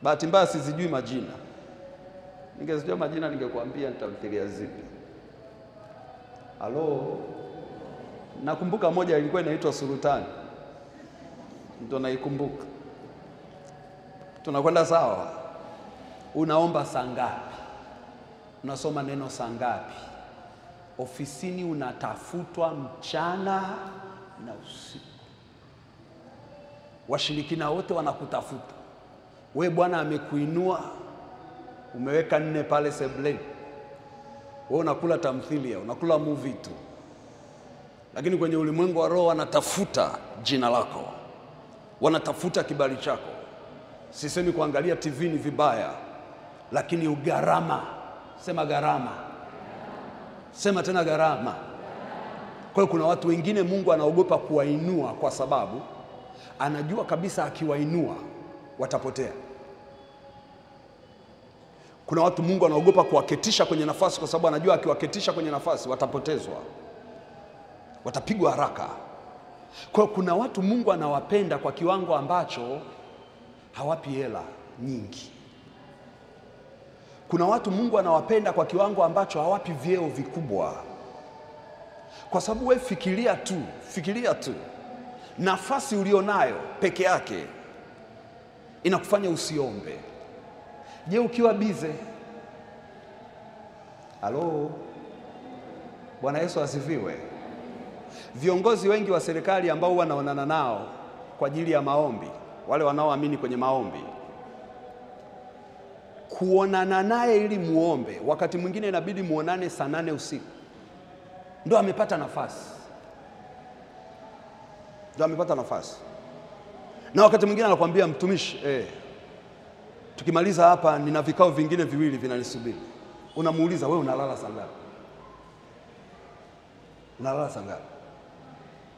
Bahati mbaya sizijui majina. Ningezijua majina ningekuambia nitamthilia zipi. Halo. Nakumbuka moja ilikuwa inaitwa Sultani. Ndio naikumbuka. Tunakwenda sawa. Unaomba saa ngapi? Unasoma neno saa ngapi? Ofisini unatafutwa mchana na usiku. Washirikina wote wanakutafuta. We Bwana amekuinua, umeweka 4 pale sebuleni. Wewe unakula tamthilia, unakula movie tu. Lakini kwenye ulimwengu wa roho wanatafuta jina lako, wanatafuta kibali chako. Sisemi kuangalia TV ni vibaya, lakini gharama. Sema gharama. Sema tena gharama. Kwa hiyo kuna watu wengine Mungu anaogopa kuwainua kwa sababu anajua kabisa akiwainua watapotea. Kuna watu Mungu anaogopa kuwaketisha kwenye nafasi kwa sababu anajua akiwaketisha kwenye nafasi watapotezwa, watapigwa haraka. Kwa kuna watu Mungu anawapenda kwa kiwango ambacho hawapi hela nyingi. Kuna watu Mungu anawapenda kwa kiwango ambacho hawapi vyeo vikubwa. Kwa sababu wewe fikiria tu nafasi ulionayo peke yake inakufanya usiombe. Je, ukiwa bize? Halo, Bwana Yesu asifiwe. Viongozi wengi wa serikali ambao wanaonana nao kwa ajili ya maombi, wale wanaoamini kwenye maombi, kuonana naye ili muombe, wakati mwingine inabidi muonane saa 8 usiku. Ndio amepata nafasi. Na wakati mwingine anakuambia mtumishi, tukimaliza hapa nina vikao vingine viwili vinanisubiri. Unamuuliza, wewe unalala saa ngapi? Unalala saa ngapi?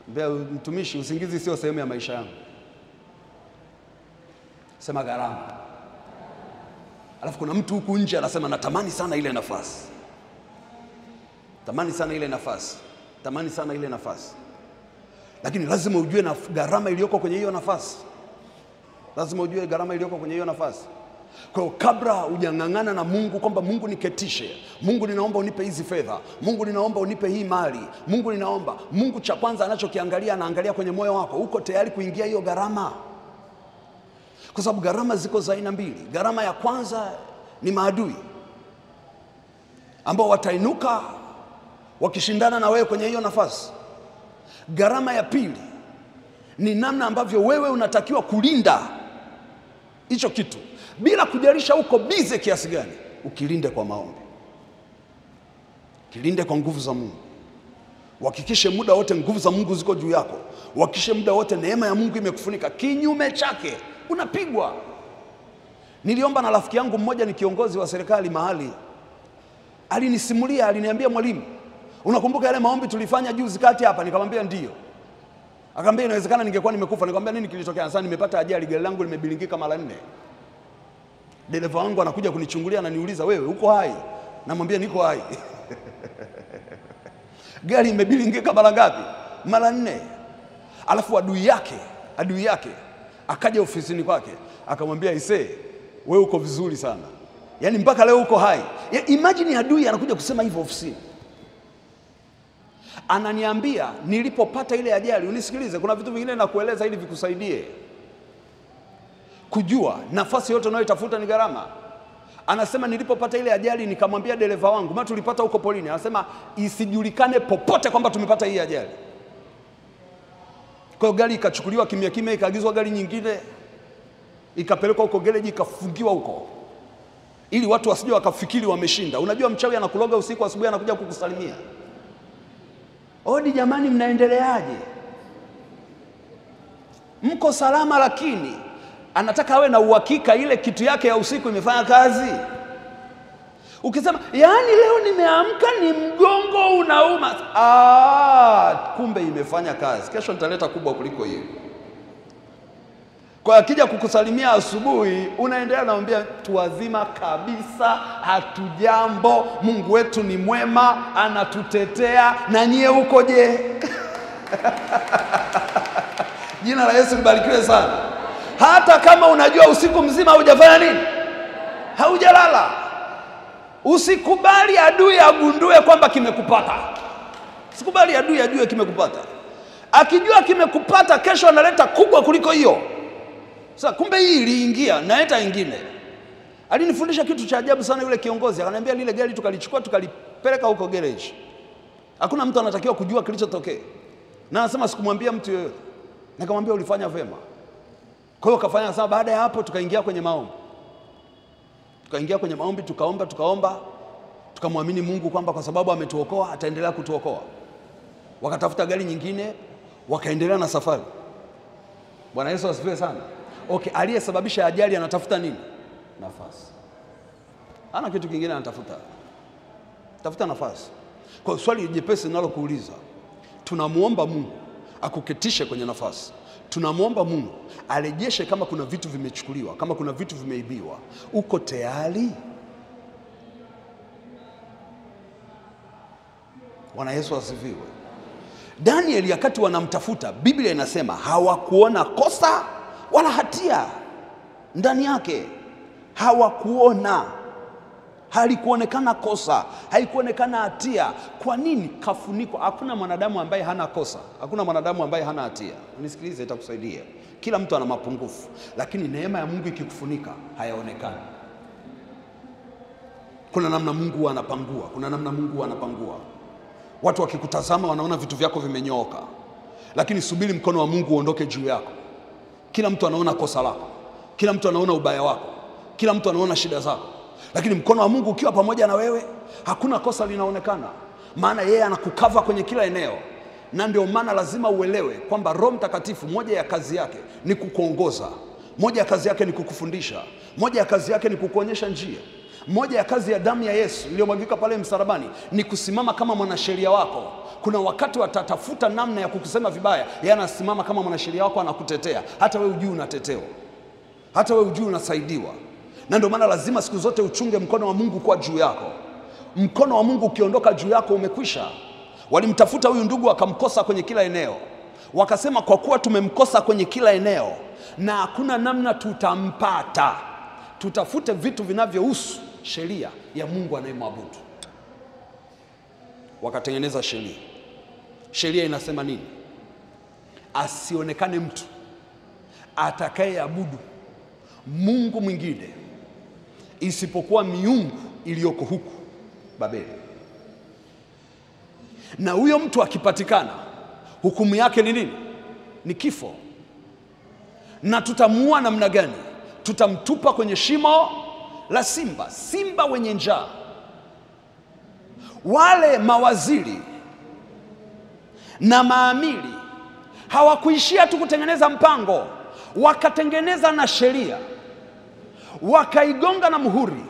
Mbea mtumishi, usingizi sio sehemu ya maisha yangu. Sema gharama. Alafu kuna mtu huku nje anasema natamani sana ile nafasi. Tamani sana ile nafasi. Lakini lazima ujue na gharama iliyoko kwenye hiyo nafasi. Kwa hiyo kabla hujang'ang'ana na Mungu kwamba Mungu niketishe, Mungu ninaomba unipe hizi fedha, Mungu ninaomba unipe hii mali, Mungu cha kwanza anachokiangalia, anaangalia kwenye moyo wako, uko tayari kuingia hiyo gharama? Kwa sababu gharama ziko za aina mbili. Gharama ya kwanza ni maadui ambao watainuka wakishindana na wewe kwenye hiyo nafasi. Gharama ya pili ni namna ambavyo wewe unatakiwa kulinda hicho kitu, bila kujalisha uko bize kiasi gani. Ukilinde kwa maombi, kilinde kwa nguvu za Mungu. Uhakikishe muda wote nguvu za Mungu ziko juu yako. Uhakikishe muda wote neema ya Mungu imekufunika. Kinyume chake unapigwa. Niliomba na rafiki yangu mmoja, ni kiongozi wa serikali mahali, alinisimulia, aliniambia, mwalimu, unakumbuka yale maombi tulifanya juzi kati hapa? Nikamwambia ndio. Akamwambia inawezekana ningekuwa nimekufa. Nikamwambia nini kilitokea? Sasa nimepata ajali, gari langu limebilingika mara 4. Dereva wangu anakuja kunichungulia, ananiuliza, wewe uko hai? Namwambia niko hai. Gari imebilingika mara ngapi? Mara 4. Alafu adui yake akaja ofisini kwake, akamwambia, wewe uko vizuri sana, yaani mpaka leo uko hai. Imagine adui anakuja kusema hivyo ofisini. Ananiambia nilipopata ile ajali, unisikilize, kuna vitu vingine na kueleza ili vikusaidie kujua nafasi yote unayotafuta ni gharama. Anasema nilipopata ile ajali nikamwambia dereva wangu, maana tulipata huko polini, anasema isijulikane popote kwamba tumepata hii ajali. Kwa hiyo gari ikachukuliwa kimya, ikaagizwa gari nyingine, ikapelekwa huko gereji, ikafungiwa huko ili watu wasije wakafikiri wameshinda. Unajua mchawi anakuloga usiku, asubuhi anakuja kukusalimia, odi jamani, mnaendeleaje? Mko salama? Lakini anataka awe na uhakika ile kitu yake ya usiku imefanya kazi. Ukisema yaani leo nimeamka ni mgongo unauma, kumbe imefanya kazi, kesho nitaleta kubwa kuliko hiyo. Kwa akija kukusalimia asubuhi, unaendelea naambia tuwazima kabisa, hatujambo, Mungu wetu ni mwema, anatutetea, na nyie uko je? Jina la Yesu libarikiwe sana. Hata kama unajua usiku mzima hujafanya nini, haujalala, usikubali adui agundue kwamba kimekupata. Usikubali adui ajue kimekupata. Akijua kimekupata, kesho analeta kubwa kuliko hiyo. Sasa kumbe hii iliingia na leta nyingine. Alinifundisha kitu cha ajabu sana yule kiongozi. Akaniambia lile gari tukalichukua tukalipeleka huko garage. Hakuna mtu anatakiwa kujua kilichotokea. Na anasema sikumwambia mtu yeyote. Nikamwambia ulifanya vema. Kwa hiyo kafanya. Sasa baada ya hapo tukaingia kwenye maombi. Tukaomba. Tukamwamini Mungu kwamba kwa sababu ametuokoa ataendelea kutuokoa. Wakatafuta gari nyingine, wakaendelea na safari. Bwana Yesu asifiwe sana. Okay, aliyesababisha ajali anatafuta nini? Nafasi. Ana kitu kingine anatafuta. Tafuta nafasi. Kwa swali jepesi ninalokuuliza, tunamuomba Mungu akuketishe kwenye nafasi. tunamwomba Mungu arejeshe kama kuna vitu vimechukuliwa, kama kuna vitu vimeibiwa. Uko tayari? Bwana Yesu asifiwe. Danieli wakati wanamtafuta, Biblia inasema hawakuona kosa wala hatia ndani yake. Hawakuona, halikuonekana kosa, haikuonekana hatia. Kwa nini? Kafunikwa. Hakuna mwanadamu ambaye hana kosa, hakuna mwanadamu ambaye hana hatia. Unisikilize, itakusaidia. Kila mtu ana mapungufu, lakini neema ya Mungu ikikufunika hayaonekani. Kuna namna Mungu anapangua, kuna namna Mungu anapangua. Watu wakikutazama wanaona vitu vyako vimenyooka, lakini subiri mkono wa Mungu uondoke juu yako. Kila mtu anaona kosa lako, kila mtu anaona ubaya wako, kila mtu anaona shida zako, lakini mkono wa Mungu ukiwa pamoja na wewe, hakuna kosa linaonekana, maana yeye anakukava kwenye kila eneo. Na ndio maana lazima uelewe kwamba Roho Mtakatifu, moja ya kazi yake ni kukuongoza, moja ya kazi yake ni kukufundisha, moja ya kazi yake ni kukuonyesha njia. Moja ya kazi ya damu ya Yesu iliyomwagika pale msalabani ni kusimama kama mwanasheria wako. Kuna wakati watatafuta namna ya kukusema vibaya, yeye anasimama kama mwanasheria wako, anakutetea. Hata wewe hujui unatetewa, hata wewe hujui unasaidiwa. Na ndio maana lazima siku zote uchunge mkono wa Mungu kwa juu yako. Mkono wa Mungu ukiondoka juu yako, umekwisha. Walimtafuta huyu ndugu wakamkosa kwenye kila eneo, wakasema kwa kuwa tumemkosa kwenye kila eneo na hakuna namna tutampata, tutafute vitu vinavyohusu sheria ya Mungu anayemwabudu. Wakatengeneza sheria. Sheria inasema nini? Asionekane mtu atakayeabudu Mungu mwingine isipokuwa miungu iliyoko huku Babeli. Na huyo mtu akipatikana, hukumu yake ni nini? Ni kifo. Na tutamuua namna gani? Tutamtupa kwenye shimo la simba, simba wenye njaa. Wale mawaziri na maamiri hawakuishia tu kutengeneza mpango, wakatengeneza na sheria, wakaigonga na muhuri,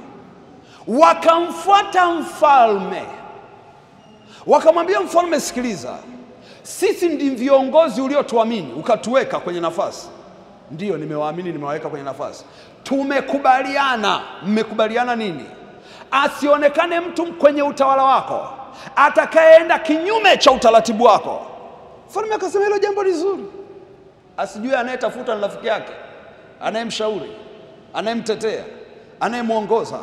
wakamfuata mfalme, wakamwambia mfalme, sikiliza, sisi ndi viongozi uliotuamini ukatuweka kwenye nafasi. Ndiyo, nimewaamini, nimewaweka kwenye nafasi. Tumekubaliana. Mmekubaliana nini? Asionekane mtu kwenye utawala wako atakayeenda kinyume cha utaratibu wako. Mfalme akasema hilo jambo ni zuri. Asijue anayetafuta ni rafiki yake, anayemshauri, anayemtetea, anayemuongoza.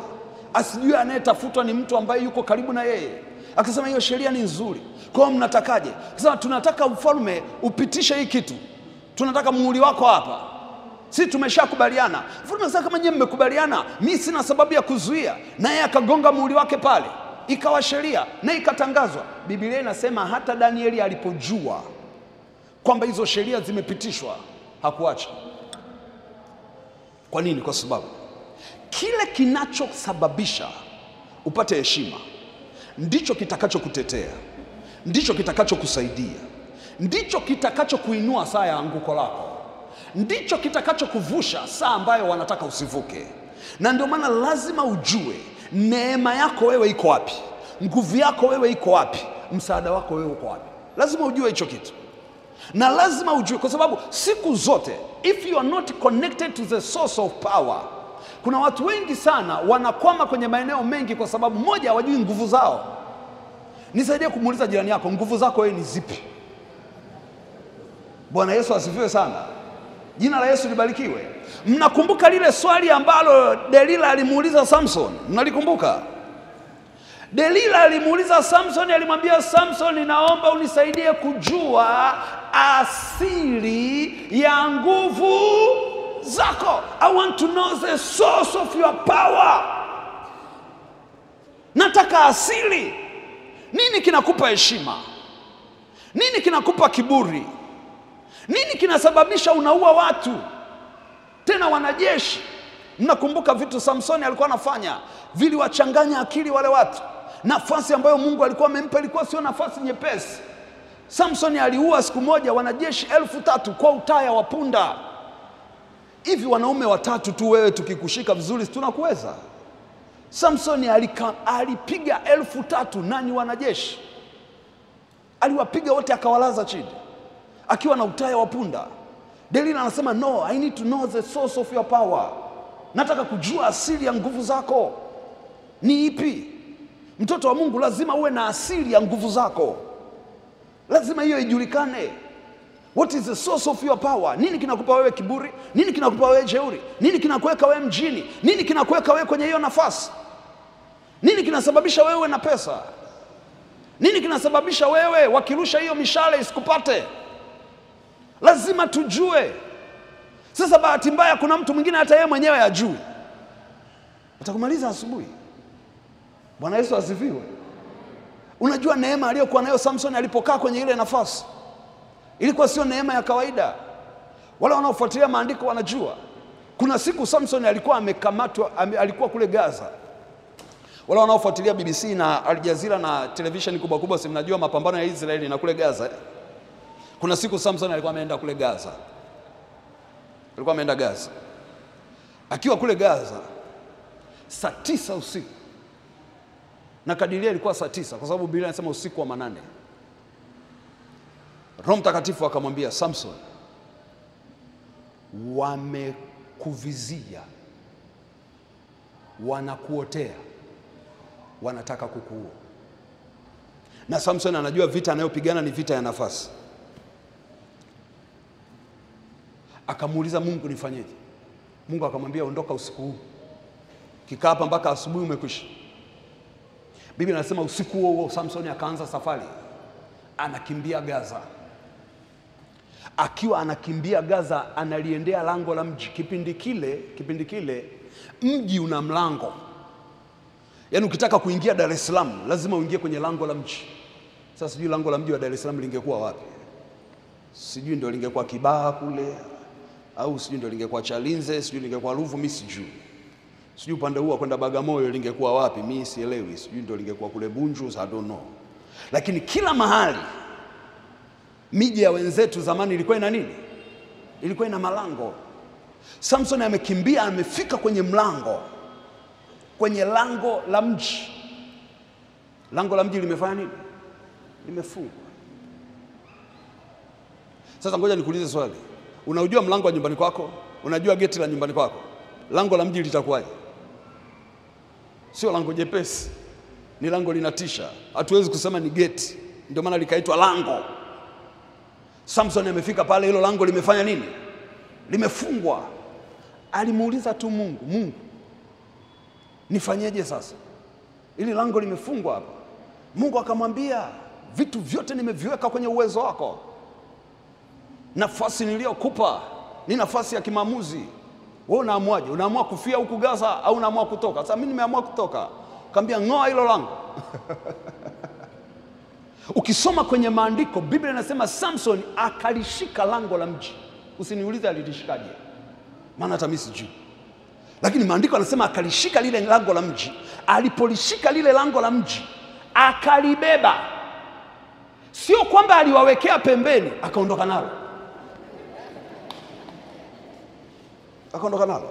Asijue anayetafutwa ni mtu ambaye yuko karibu na yeye. Akasema hiyo sheria ni nzuri. Kwa hiyo mnatakaje? Akasema tunataka mfalme upitishe hii kitu. Tunataka muhuri wako hapa. Sisi tumeshakubaliana. Mfalme akasema kama nyinyi mmekubaliana, mimi sina sababu ya kuzuia. Na yeye akagonga muhuri wake pale. Ikawa sheria na ikatangazwa. Biblia inasema hata Danieli alipojua kwamba hizo sheria zimepitishwa, hakuacha. Kwa nini? Kwa sababu kile kinachosababisha upate heshima ndicho kitakachokutetea, ndicho kitakachokusaidia, ndicho kitakachokuinua saa ya anguko lako, ndicho kitakachokuvusha saa ambayo wanataka usivuke. Na ndio maana lazima ujue neema yako wewe iko wapi, nguvu yako wewe iko wapi, msaada wako wewe uko wapi. Lazima ujue hicho kitu, na lazima ujue, kwa sababu siku zote if you are not connected to the source of power, kuna watu wengi sana wanakwama kwenye maeneo mengi kwa sababu moja, hawajui nguvu zao. Nisaidie kumuuliza jirani yako, nguvu zako wewe ni zipi? Bwana Yesu asifiwe sana. Jina la Yesu libarikiwe. Mnakumbuka lile swali ambalo Delila alimuuliza Samson? Mnalikumbuka? Delila alimuuliza Samson, alimwambia Samson, naomba unisaidie kujua asili ya nguvu zako. I want to know the source of your power. Nataka asili. Nini kinakupa heshima? Nini kinakupa kiburi? Nini kinasababisha unaua watu, tena wanajeshi? Mnakumbuka vitu Samsoni alikuwa anafanya, viliwachanganya akili wale watu. Nafasi ambayo Mungu alikuwa amempa ilikuwa sio nafasi nyepesi. Samsoni aliua siku moja wanajeshi 3,000 kwa utaya wa punda. Hivi wanaume 3 tu wewe tukikushika vizuri tunakuweza? Samsoni alipiga 3,000 nani wanajeshi. Aliwapiga wote akawalaza chini, akiwa na utaya wa punda. Delila anasema no, I need to know the source of your power. Nataka kujua asili ya nguvu zako ni ipi. Mtoto wa Mungu lazima uwe na asili ya nguvu zako. Lazima hiyo ijulikane. What is the source of your power? Nini kinakupa wewe kiburi? Nini kinakupa wewe jeuri? Nini kinakuweka wewe mjini? Nini kinakuweka wewe kwenye hiyo nafasi? Nini kinasababisha wewe na pesa? Nini kinasababisha wewe wakirusha hiyo mishale isikupate? Lazima tujue. Sasa bahati mbaya kuna mtu mwingine hata yeye mwenyewe hajui. Atakumaliza asubuhi. Bwana Yesu asifiwe. Unajua neema aliyokuwa nayo Samson alipokaa kwenye ile nafasi ilikuwa sio neema ya kawaida. Wale wanaofuatilia maandiko wanajua. Kuna siku Samson alikuwa amekamatwa, alikuwa kule Gaza. Wale wanaofuatilia BBC na Al Jazeera na television kubwa kubwa, si mnajua mapambano ya Israeli na kule Gaza. Kuna siku Samson alikuwa ameenda kule Gaza. Alikuwa ameenda Gaza. Akiwa kule Gaza saa 9 usiku. Na kadiria ilikuwa saa 9 kwa sababu Biblia inasema usiku wa manane. Roho Mtakatifu akamwambia Samson, wamekuvizia, wanakuotea, wanataka kukuua. Na Samson anajua vita anayopigana ni vita ya nafasi. Akamuuliza Mungu, nifanyeje? Mungu akamwambia ondoka usiku huu. Kikaa hapa mpaka asubuhi umekwisha. Biblia inasema usiku huo Samson akaanza safari. Anakimbia Gaza. Akiwa anakimbia Gaza analiendea lango la mji. Kipindi kile mji una mlango. Yaani ukitaka kuingia Dar es Salaam lazima uingie kwenye lango la mji. Sasa sijui lango la mji wa Dar es Salaam lingekuwa wapi. Sijui ndio lingekuwa Kibaha kule, au sijui ndio lingekuwa Chalinze, sijui lingekuwa Ruvu, mimi sijui. Sijui upande huo kwenda Bagamoyo lingekuwa wapi, mimi sielewi. Sijui ndio lingekuwa kule Bunju, I don't know. Lakini kila mahali miji ya wenzetu zamani ilikuwa ina nini? Ilikuwa ina malango. Samson amekimbia, amefika kwenye mlango, kwenye lango la mji. Lango la mji limefanya nini? Limefungwa. Sasa ngoja nikuulize swali. Unajua mlango wa nyumbani kwako? Unajua geti la nyumbani kwako? Lango la mji litakuwaje? Sio lango jepesi. Ni lango linatisha. Hatuwezi kusema ni geti. Ndio maana likaitwa lango. Samson amefika pale, hilo lango limefanya nini? Limefungwa. Alimuuliza tu Mungu, nifanyeje sasa? Ili lango limefungwa hapa. Mungu akamwambia, vitu vyote nimeviweka kwenye uwezo wako. Nafasi niliyokupa ni nafasi ya kimaamuzi. Wewe unaamwaje? Unaamua kufia huku Gaza au unaamua kutoka? Sasa mimi nimeamua kutoka. Kaambia ngoa hilo lango. Ukisoma kwenye maandiko Biblia inasema Samson akalishika lango la mji. Usiniulize alilishikaje, maana hata mimi sijui. Lakini maandiko yanasema akalishika lile lango la mji. Alipolishika lile lango la mji, akalibeba. Sio kwamba aliwawekea pembeni, akaondoka nalo. Akaondoka nalo.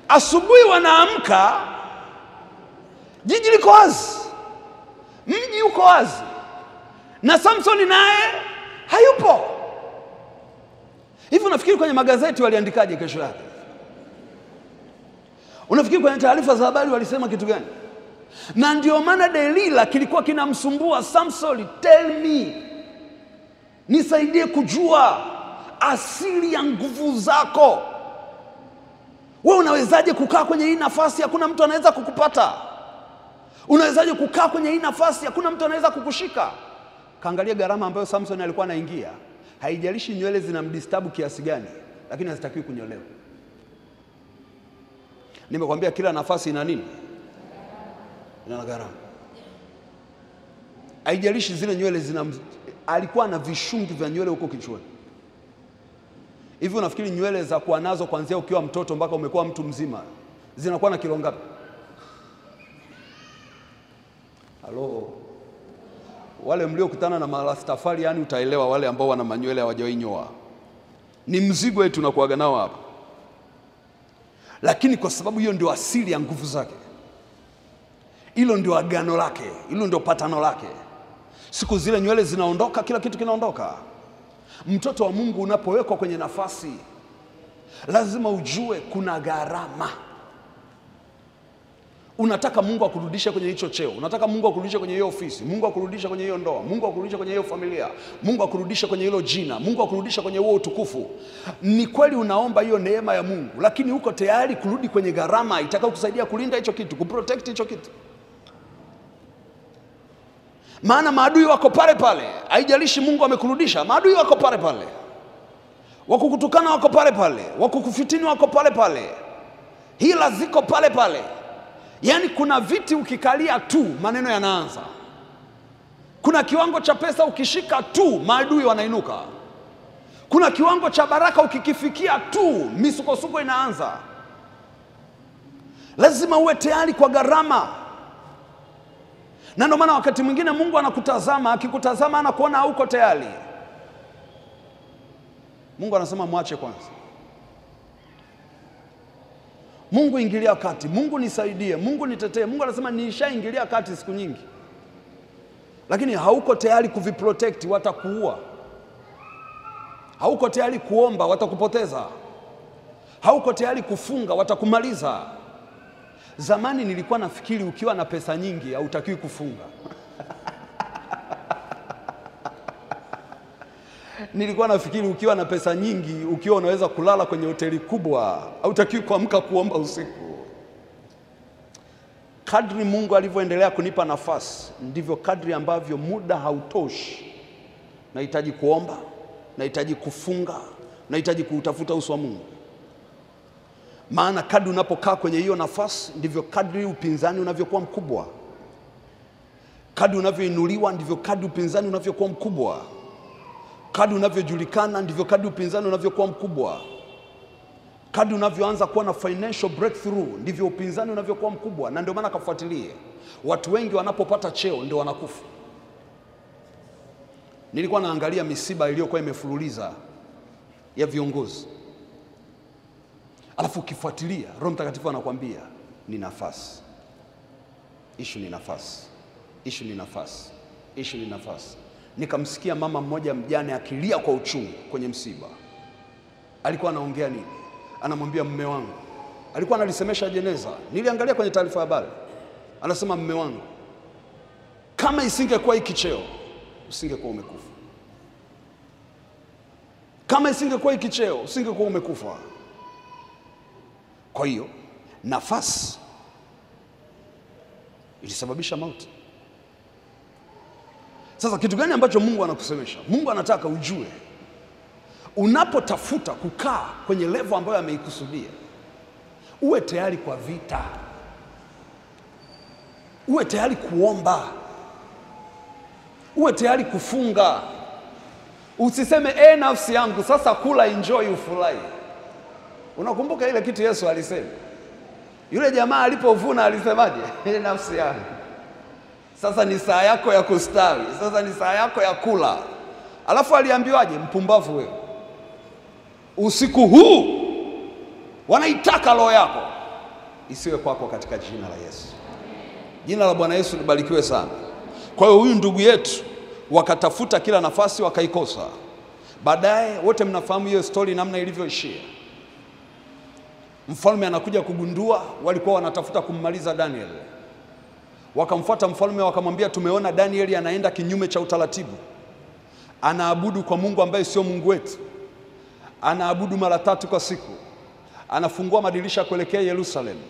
Asubuhi wanaamka, jiji liko wazi. Mji uko wazi. Na Samson naye hayupo. Hivi unafikiri kwenye magazeti waliandikaje kesho yake? Unafikiri kwenye taarifa za habari walisema kitu gani? Na ndio maana Delila kilikuwa kinamsumbua Samson, tell me, nisaidie kujua asili ya nguvu zako. Wewe unawezaje kukaa kwenye hii nafasi hakuna mtu anaweza kukupata? Unawezaje kukaa kwenye hii nafasi hakuna mtu anaweza kukushika? Kaangalia gharama ambayo Samson alikuwa anaingia. Haijalishi nywele zinamdisturb kiasi gani, lakini hazitakiwi kunyolewa. Nimekwambia kila nafasi ina nini? Ina gharama. Haijalishi zile nywele alikuwa na vishungi vya nywele huko kichwani. Hivi unafikiri nywele za kuwa nazo kuanzia ukiwa mtoto mpaka umekuwa mtu mzima zinakuwa na kilo ngapi? Halo. Wale mliokutana na marastafari yani utaelewa, wale ambao wana manywele hawajainyoa. Ni mzigo wetu tunakuaga nao hapa. Lakini kwa sababu hiyo ndio asili ya nguvu zake. Hilo ndio agano lake, hilo ndio patano lake. Siku zile nywele zinaondoka, kila kitu kinaondoka. Mtoto wa Mungu unapowekwa kwenye nafasi, lazima ujue kuna gharama. Unataka Mungu akurudishe kwenye hicho cheo, unataka Mungu akurudishe kwenye hiyo ofisi, Mungu akurudishe kwenye hiyo ndoa, Mungu akurudishe kwenye hiyo familia, Mungu akurudishe kwenye hilo jina, Mungu akurudishe kwenye huo utukufu. Ni kweli unaomba hiyo neema ya Mungu, lakini uko tayari kurudi kwenye gharama itakao kusaidia kulinda hicho kitu, kuprotect hicho kitu. Maana maadui wako pale pale, haijalishi Mungu amekurudisha, maadui wako pale pale. Wakukutukana wako pale pale, wakukufitini wako pale pale, hila ziko pale pale. Yaani kuna viti ukikalia tu maneno yanaanza. Kuna kiwango cha pesa ukishika tu maadui wanainuka. Kuna kiwango cha baraka ukikifikia tu misukosuko inaanza. Lazima uwe tayari kwa gharama. Na ndio maana wakati mwingine Mungu anakutazama, akikutazama anakuona hauko tayari. Mungu anasema mwache kwanza. Mungu ingilia kati, Mungu nisaidie, Mungu nitetee. Mungu anasema nishaingilia kati siku nyingi. Lakini hauko tayari kuviprotect, watakuua. Hauko tayari kuomba, watakupoteza. Hauko tayari kufunga, watakumaliza. Zamani nilikuwa nafikiri ukiwa na pesa nyingi hautakiwi kufunga. Nilikuwa nafikiri ukiwa na pesa nyingi, ukiwa unaweza kulala kwenye hoteli kubwa, hautakiwi kuamka kuomba usiku. Kadri Mungu alivyoendelea kunipa nafasi, ndivyo kadri ambavyo muda hautoshi. Nahitaji kuomba, nahitaji kufunga, nahitaji kuutafuta uso wa Mungu. Maana kadri unapokaa kwenye hiyo nafasi, ndivyo kadri upinzani unavyokuwa mkubwa. Kadri unavyoinuliwa, ndivyo kadri upinzani unavyokuwa mkubwa. Kadri unavyojulikana, ndivyo kadri upinzani unavyokuwa mkubwa. Kadri unavyoanza kuwa na financial breakthrough, ndivyo upinzani unavyokuwa mkubwa. Na ndio maana kafuatilie, watu wengi wanapopata cheo ndio wanakufa. Nilikuwa naangalia misiba iliyokuwa imefululiza ya viongozi. Alafu ukifuatilia, Roho Mtakatifu anakuambia ni nafasi. Issue ni nafasi. Issue ni nafasi. Issue ni nafasi. Nikamsikia mama mmoja mjane akilia kwa uchungu kwenye msiba. Alikuwa anaongea nini? Anamwambia mume wangu. Alikuwa analisemesha jeneza. Niliangalia kwenye taarifa ya habari. Anasema mume wangu, kama isingekuwa hiki cheo, usingekuwa umekufa. Kama isingekuwa hiki cheo, usingekuwa umekufa. Kwa hiyo nafasi ilisababisha mauti. Sasa kitu gani ambacho Mungu anakusemesha? Mungu anataka ujue, unapotafuta kukaa kwenye level ambayo ameikusudia, uwe tayari kwa vita. Uwe tayari kuomba. Uwe tayari kufunga. Usiseme nafsi yangu sasa kula, enjoy, ufurahi. Unakumbuka ile kitu Yesu alisema? Yule jamaa alipovuna alisemaje? Nafsi yangu, sasa ni saa yako ya kustawi, sasa ni saa yako ya kula. Alafu aliambiwaje? Mpumbavu wewe, usiku huu wanaitaka roho yako, isiwe kwako katika jina la Yesu. Jina la Bwana Yesu libarikiwe sana. Kwa hiyo huyu ndugu yetu wakatafuta kila nafasi wakaikosa. Baadaye wote mnafahamu hiyo story namna ilivyoishia. Mfalme anakuja kugundua walikuwa wanatafuta kummaliza Daniel. Wakamfuata mfalme wakamwambia, tumeona Daniel anaenda kinyume cha utaratibu. Anaabudu kwa Mungu ambaye sio Mungu wetu. Anaabudu mara 3 kwa siku. Anafungua madirisha kuelekea Yerusalemu.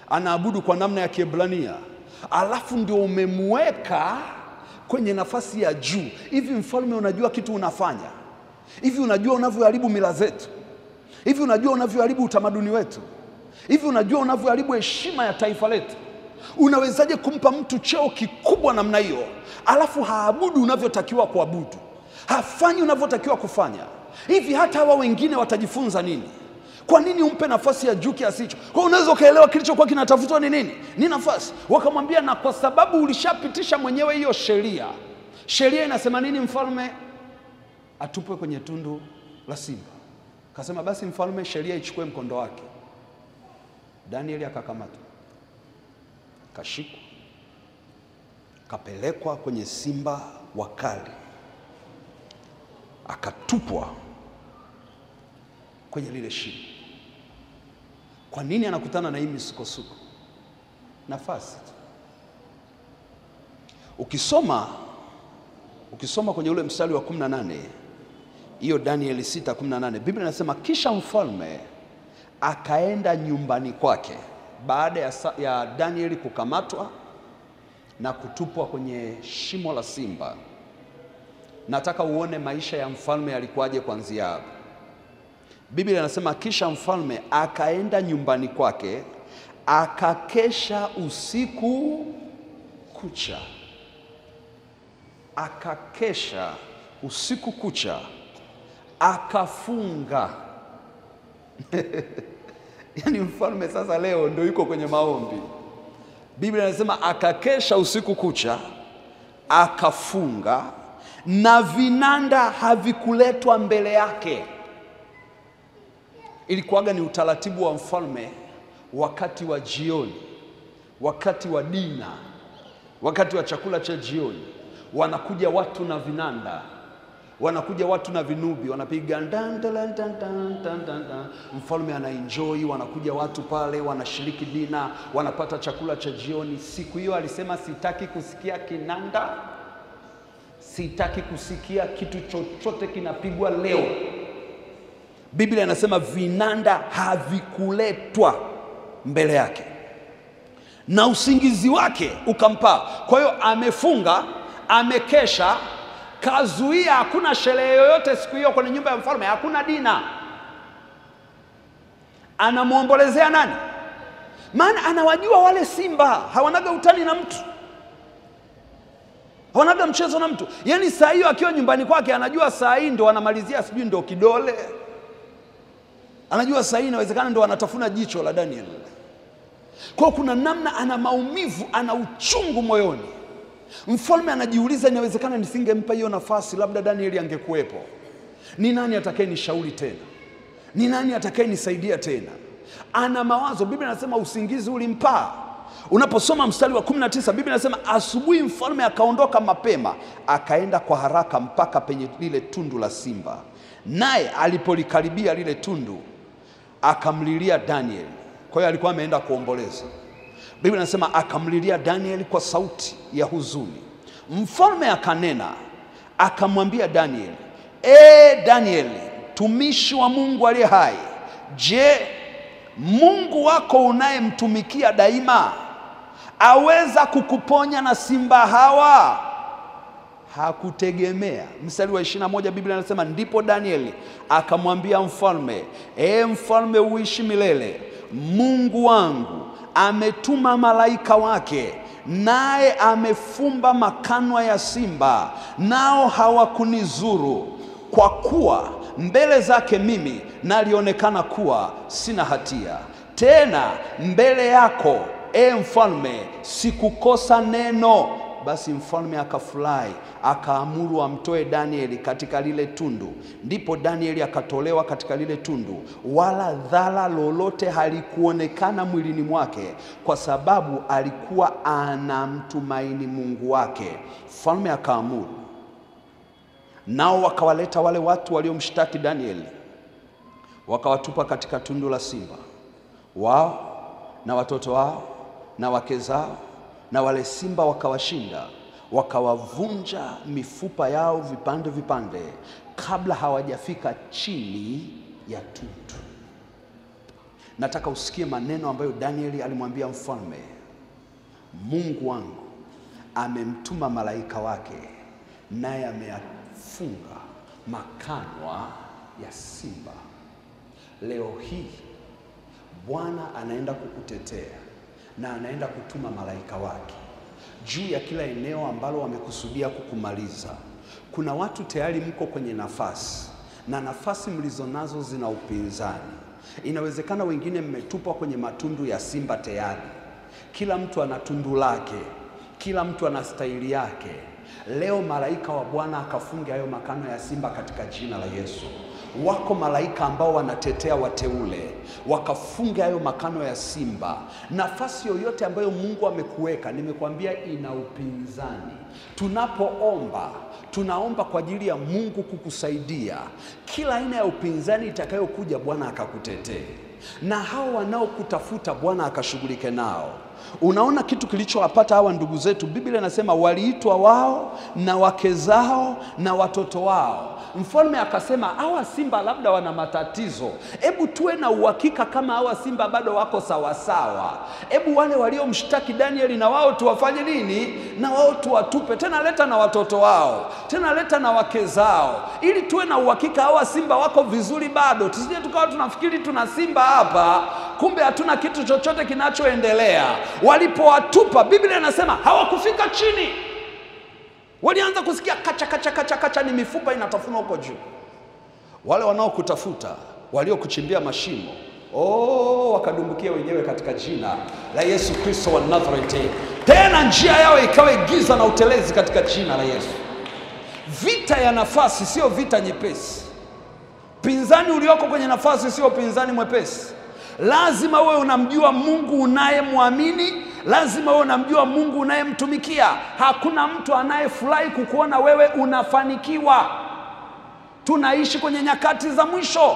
Anaabudu kwa namna ya Kiebrania. Alafu ndio umemweka kwenye nafasi ya juu. Hivi mfalme, unajua kitu unafanya? Hivi unajua unavyoharibu mila zetu? Hivi unajua unavyoharibu utamaduni wetu? Hivi unajua unavyoharibu heshima ya taifa letu? Unawezaje kumpa mtu cheo kikubwa namna hiyo, alafu haabudu unavyotakiwa kuabudu, hafanyi unavyotakiwa kufanya? Hivi hata hawa wengine watajifunza nini? Kwa nini umpe nafasi ya juu kiasi hicho? Kwa unaweza ukaelewa kilichokuwa kinatafutwa ni nini? Ni nafasi. Wakamwambia, na kwa sababu ulishapitisha mwenyewe hiyo sheria. Sheria inasema nini? Mfalme atupwe kwenye tundu la simba. Kasema basi mfalme, sheria ichukue mkondo wake. Danieli akakamatwa, kashikwa, kapelekwa kwenye simba wakali. akatupwa kwenye lile shimo. Kwa nini anakutana na hii misukosuko? Nafasi. Ukisoma kwenye ule mstari wa 18, hiyo Danieli 6:18, Biblia inasema kisha mfalme akaenda nyumbani kwake baada ya Danieli kukamatwa na kutupwa kwenye shimo la simba. Nataka uone maisha ya mfalme yalikuwaje kuanzia hapo. Biblia inasema kisha mfalme akaenda nyumbani kwake, akakesha usiku kucha. Akakesha usiku kucha, akafunga. Yaani mfalme sasa leo ndio yuko kwenye maombi. Biblia inasema akakesha usiku kucha, akafunga, na vinanda havikuletwa mbele yake. Ilikuwaga ni utaratibu wa mfalme wakati wa jioni, wakati wa dina, wakati wa chakula cha jioni, wanakuja watu na vinanda, wanakuja watu na vinubi, wanapiga dan dan dan dan dan. Mfalme anaenjoy, wanakuja watu pale, wanashiriki dina, wanapata chakula cha jioni. Siku hiyo alisema sitaki kusikia kinanda, sitaki kusikia kitu chochote kinapigwa leo. Biblia inasema vinanda havikuletwa mbele yake, na usingizi wake ukampa. Kwa hiyo amefunga, amekesha, kazuia, hakuna sherehe yoyote siku hiyo kwenye nyumba ya mfalme, hakuna dina. Anamuombolezea nani? Maana anawajua wale simba hawanaga utani na mtu, hawanaga mchezo na mtu. Yaani saa hiyo akiwa nyumbani kwake anajua saa hii ndo anamalizia, sijui ndo kidole, anajua saa hii inawezekana ndo anatafuna jicho la Daniel. Kwa kuna namna ana maumivu, ana uchungu moyoni. Mfalme anajiuliza, inawezekana nisingempa hiyo nafasi, labda Danieli angekuwepo. Ni nani atakayenishauri tena? Ni nani atakayenisaidia tena? Ana mawazo. Biblia inasema usingizi ulimpa. Unaposoma mstari wa 19, Biblia inasema asubuhi mfalme akaondoka mapema, akaenda kwa haraka mpaka penye lile tundu la simba. Naye alipolikaribia lile tundu, akamlilia Danieli. Kwa hiyo alikuwa ameenda kuomboleza. Biblia inasema akamlilia Danieli kwa sauti ya huzuni. Mfalme akanena, akamwambia Danieli, Danieli, tumishi wa Mungu aliye hai, je, Mungu wako unayemtumikia daima aweza kukuponya na simba hawa? Hakutegemea. Mstari wa 21, Biblia inasema ndipo Danieli akamwambia mfalme, mfalme uishi milele. Mungu wangu ametuma malaika wake, naye amefumba makanwa ya simba, nao hawakunizuru, kwa kuwa mbele zake mimi nalionekana kuwa sina hatia. Tena mbele yako, mfalme, sikukosa neno. Basi mfalme akafurahi, akaamuru amtoe Danieli katika lile tundu. Ndipo Danieli akatolewa katika lile tundu, wala dhara lolote halikuonekana mwilini mwake, kwa sababu alikuwa anamtumaini Mungu wake. Mfalme akaamuru, nao wakawaleta wale watu waliomshtaki Danieli, wakawatupa katika tundu la simba, wao na watoto wao na wake zao, na wale simba wakawashinda, wakawavunja mifupa yao vipande vipande, kabla hawajafika chini ya tundu. Nataka usikie maneno ambayo Danieli alimwambia mfalme. Mungu wangu amemtuma malaika wake, naye ameyafunga makanwa ya simba. Leo hii Bwana anaenda kukutetea na anaenda kutuma malaika wake juu ya kila eneo ambalo wamekusudia kukumaliza. Kuna watu tayari mko kwenye nafasi, na nafasi mlizonazo zina upinzani. Inawezekana wengine mmetupwa kwenye matundu ya simba tayari. Kila mtu ana tundu lake, kila mtu ana staili yake. Leo malaika wa Bwana akafunge hayo makano ya simba katika jina la Yesu. Wako malaika ambao wanatetea wateule, wakafunga hayo makano ya simba. Nafasi yoyote ambayo Mungu amekuweka, nimekuambia ina upinzani. Tunapoomba, tunaomba kwa ajili ya Mungu kukusaidia kila aina ya upinzani itakayokuja, Bwana akakutetee, na hao wanaokutafuta Bwana akashughulike nao. Unaona kitu kilichowapata hawa ndugu zetu, Biblia inasema waliitwa wao na wake zao na watoto wao. Mfalme akasema hawa simba labda wana matatizo, hebu tuwe na uhakika kama hawa simba bado wako sawasawa. Hebu wale waliomshtaki Danieli na wao tuwafanye nini? Na wao tuwatupe. Tena leta na watoto wao, tena leta na wake zao, ili tuwe na uhakika hawa simba wako vizuri bado. Tusije tukawa tunafikiri tuna simba hapa, kumbe hatuna kitu chochote kinachoendelea. Walipowatupa, Biblia inasema hawakufika chini. Walianza kusikia kacha kacha kacha kacha, ni mifupa inatafuna huko juu. Wale wanaokutafuta, waliokuchimbia mashimo, wakadumbukia wenyewe katika jina la Yesu Kristo wa Nazareti. Tena njia yao ikawa giza na utelezi katika jina la Yesu. Vita ya nafasi sio vita nyepesi. Pinzani ulioko kwenye nafasi sio pinzani mwepesi. Lazima wewe unamjua Mungu unayemwamini, lazima wewe unamjua Mungu unayemtumikia. Hakuna mtu anayefurahi kukuona wewe unafanikiwa. Tunaishi kwenye nyakati za mwisho.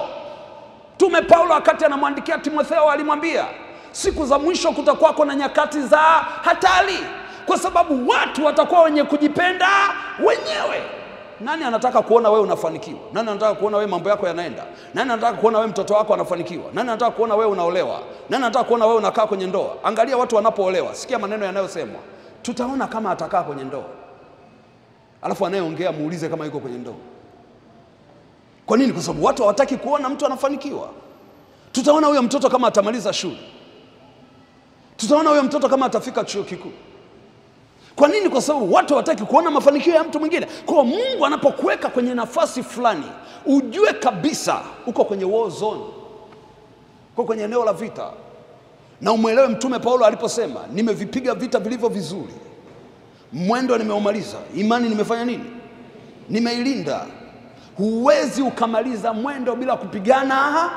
Mtume Paulo wakati anamwandikia Timotheo alimwambia, siku za mwisho kutakuwa na nyakati za hatari, kwa sababu watu watakuwa wenye kujipenda wenyewe. Nani anataka kuona wewe unafanikiwa? Nani anataka kuona wewe mambo yako yanaenda? Nani anataka kuona wewe mtoto wako anafanikiwa? Nani anataka kuona wewe unaolewa? Nani anataka kuona wewe unakaa kwenye ndoa? Angalia watu wanapoolewa, sikia maneno yanayosemwa. Tutaona kama atakaa kwenye ndoa. Alafu anayeongea muulize kama yuko kwenye ndoa. Kwa nini? Kwa sababu watu hawataki kuona mtu anafanikiwa. Tutaona huyo mtoto kama atamaliza shule. Tutaona huyo mtoto kama atafika chuo kikuu. Kwa nini? Kwa sababu watu hawataki kuona mafanikio ya mtu mwingine. Kwa Mungu anapokuweka kwenye nafasi fulani, ujue kabisa uko kwenye war zone, uko kwenye eneo la vita. Na umwelewe Mtume Paulo aliposema, nimevipiga vita vilivyo vizuri, mwendo nimeumaliza, imani nimefanya nini? Nimeilinda. Huwezi ukamaliza mwendo bila kupigana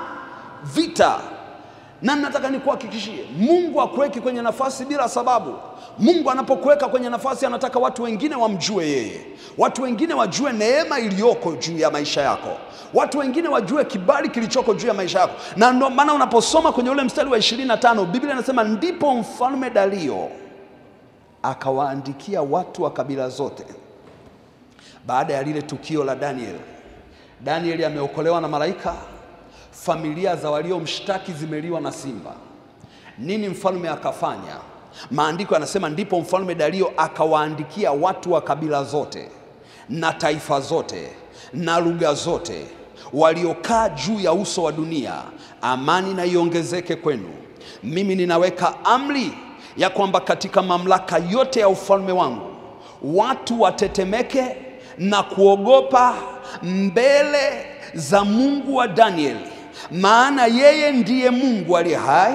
vita. Na nataka nikuhakikishie, Mungu akuweki kwenye nafasi bila sababu. Mungu anapokuweka kwenye nafasi anataka watu wengine wamjue yeye. Watu wengine wajue neema iliyoko juu ya maisha yako. Watu wengine wajue kibali kilichoko juu ya maisha yako. Na ndio maana unaposoma kwenye ule mstari wa 25, Biblia inasema ndipo mfalme Dario akawaandikia watu wa kabila zote. Baada ya lile tukio la Danieli ameokolewa na malaika, familia za waliomshtaki zimeliwa na simba. Nini mfalme akafanya? Maandiko yanasema ndipo mfalme Dario akawaandikia watu wa kabila zote na taifa zote na lugha zote waliokaa juu ya uso wa dunia, amani na iongezeke kwenu. Mimi ninaweka amri ya kwamba katika mamlaka yote ya ufalme wangu watu watetemeke na kuogopa mbele za Mungu wa Danieli, maana yeye ndiye Mungu aliye hai,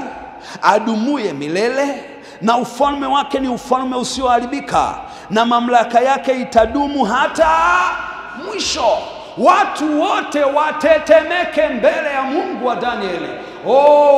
adumuye milele, na ufalme wake ni ufalme usioharibika, na mamlaka yake itadumu hata mwisho. Watu wote watetemeke mbele ya Mungu wa Danieli.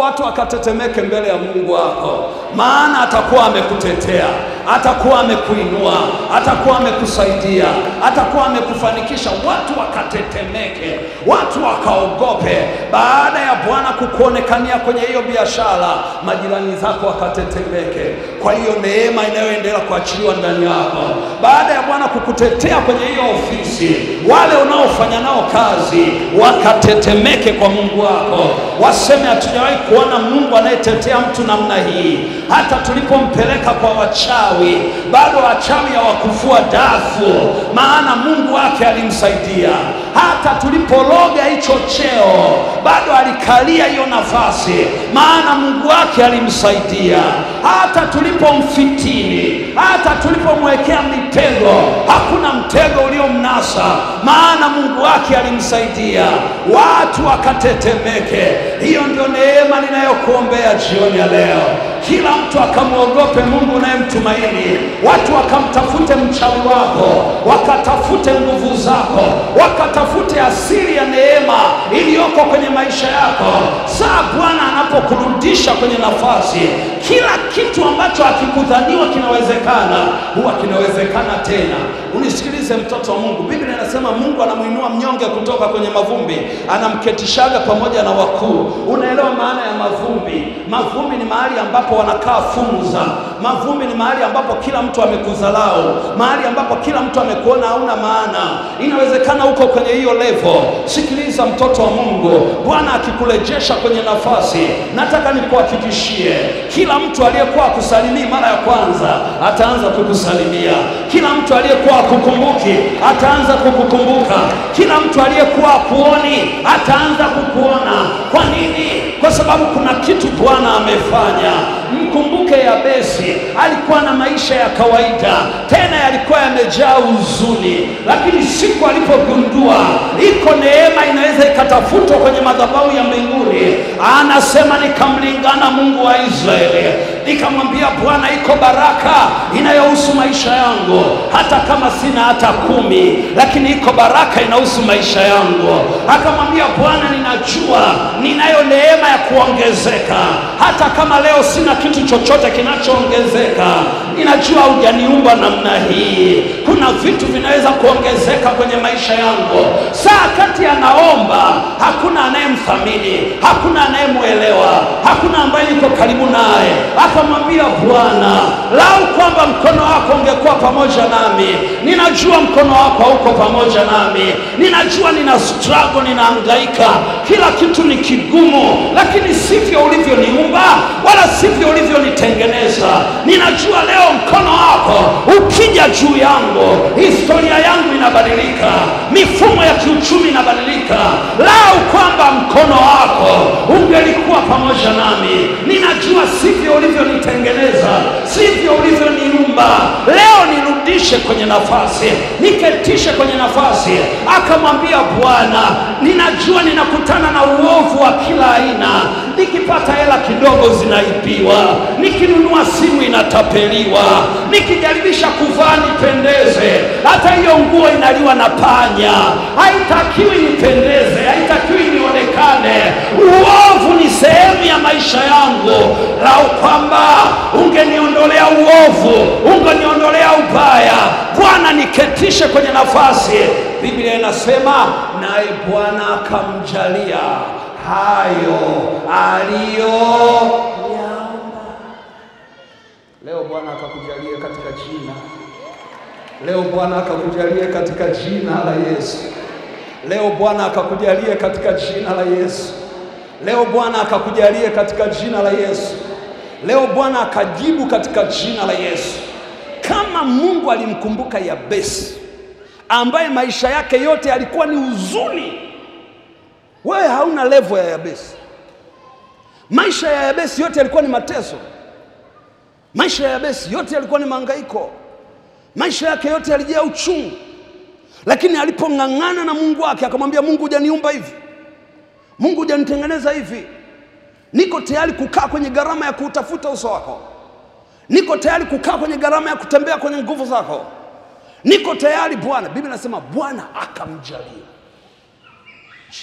Watu wakatetemeke mbele ya Mungu wako, maana atakuwa amekutetea, atakuwa amekuinua, atakuwa amekusaidia, atakuwa amekufanikisha. Watu wakatetemeke, watu wakaogope. Baada ya Bwana kukuonekania kwenye hiyo biashara, majirani zako wakatetemeke. Kwa hiyo neema inayoendelea kuachiliwa ndani yako, baada ya Bwana kukutetea kwenye hiyo ofisi, wale unaofanya nao kazi wakatetemeke kwa Mungu wako, waseme hatujawahi kuona Mungu anayetetea mtu namna hii. Hata tulipompeleka kwa wachawi, bado wachawi hawakufua dafu, maana Mungu wake alimsaidia. Hata tulipologa hicho cheo, bado alikalia hiyo nafasi, maana Mungu wake alimsaidia. Hata tulipomfitini, hata tulipomwekea mitego, hakuna mtego uliomnasa, maana Mungu wake alimsaidia. Watu wakatetemeke. Hiyo ndio neema ninayokuombea jioni ya leo. Kila mtu akamwogope Mungu unayemtumaini. Watu wakamtafute mchawi wako, wakatafute nguvu zako, wakatafute asili ya neema iliyoko kwenye maisha yako. Saa Bwana anapokurudisha kwenye nafasi, Kila kitu ambacho hakikudhaniwa kinawezekana, huwa kinawezekana tena. Unisikilize mtoto wa Mungu. Biblia inasema Mungu anamuinua mnyonge kutoka kwenye mavumbi, anamketishaga pamoja na wakuu. Unaelewa maana ya mavumbi? Mavumbi ni mahali ambapo wanakaa funza. Mavumbi ni mahali ambapo kila mtu amekudharau, mahali ambapo kila mtu amekuona hauna maana. Inawezekana uko kwenye hiyo level. Sikiliza mtoto wa Mungu, Bwana akikurejesha kwenye nafasi, nataka nikuhakikishie, kila mtu aliyekuwa akusalimii mara ya kwanza ataanza kukusalimia. Kila mtu aliyekuwa akukumbuki ataanza kukukumbuka. Kila mtu aliyekuwa akuoni ataanza kukuona. Kwa nini? Kwa sababu kuna kitu Bwana amefanya. Mkumbuke Yabesi, alikuwa na maisha ya kawaida, tena yalikuwa yamejaa huzuni, lakini siku alipogundua iko neema inaweza ikatafutwa kwenye madhabahu ya mbinguni, anasema nikamlingana Mungu wa Israeli, nikamwambia Bwana, iko baraka inayohusu maisha yangu, hata kama sina hata 10, lakini iko baraka inahusu maisha yangu. Akamwambia Bwana, ninajua ninayo neema ya kuongezeka, hata kama leo sina kitu chochote kinachoongezeka, ninajua hujaniumba namna hii. Kuna vitu vinaweza kuongezeka kwenye maisha yangu. Saa kati anaomba, hakuna anayemthamini, hakuna anayemuelewa, hakuna ambaye yuko karibu naye. Akamwambia Bwana, lau kwamba mkono wako ungekuwa pamoja nami. Ninajua mkono wako hauko pamoja nami. Ninajua nina struggle, ninahangaika, kila kitu ni kigumu, lakini sivyo ulivyoniumba wala sivyo ulivyonitengeneza. Ninajua leo mkono wako ukija juu yangu, historia yangu inabadilika, mifumo ya kiuchumi inabadilika. Lau kwamba mkono wako ungelikuwa pamoja nami. Ninajua sivyo ulivyonitengeneza, sivyo ulivyoniumba. Leo nirudishe kwenye nafasi, niketishe kwenye nafasi. Akamwambia Bwana, ninajua ninakutana na uovu wa kila aina. Nikipata hela kidogo zinaibiwa, nikinunua simu inatapeliwa, nikijaribisha kuvaa nipendeze, hata hiyo nguo inaliwa na panya. Haitakiwi nipendeze, haitakiwi nionekane. Uovu ni sehemu ya maisha yangu. Lau kwamba ungeniondolea uovu, ungeniondolea ubaya, Bwana, niketishe kwenye nafasi. Biblia inasema naye Bwana akamjalia hayo aliyoyaomba. Leo Bwana akakujalie katika jina. Leo Bwana akakujalie katika jina la Yesu. Leo Bwana akakujalie katika jina la Yesu. Leo Bwana akakujalie katika jina la Yesu. Leo Bwana akajibu katika jina la Yesu. Kama Mungu alimkumbuka Yabesi, ambaye maisha yake yote yalikuwa ni huzuni, wewe hauna level ya Yabesi. Maisha ya Yabesi yote yalikuwa ni mateso. Maisha ya Yabesi yote yalikuwa ni mahangaiko. Maisha yake yote yalijaa uchungu. Lakini alipong'ang'ana na Mungu wake, akamwambia Mungu, hujaniumba hivi. Mungu, hujanitengeneza hivi. Niko tayari kukaa kwenye gharama ya kutafuta uso wako. Niko tayari kukaa kwenye gharama ya kutembea kwenye nguvu zako. Niko tayari Bwana. Biblia inasema Bwana akamjalia.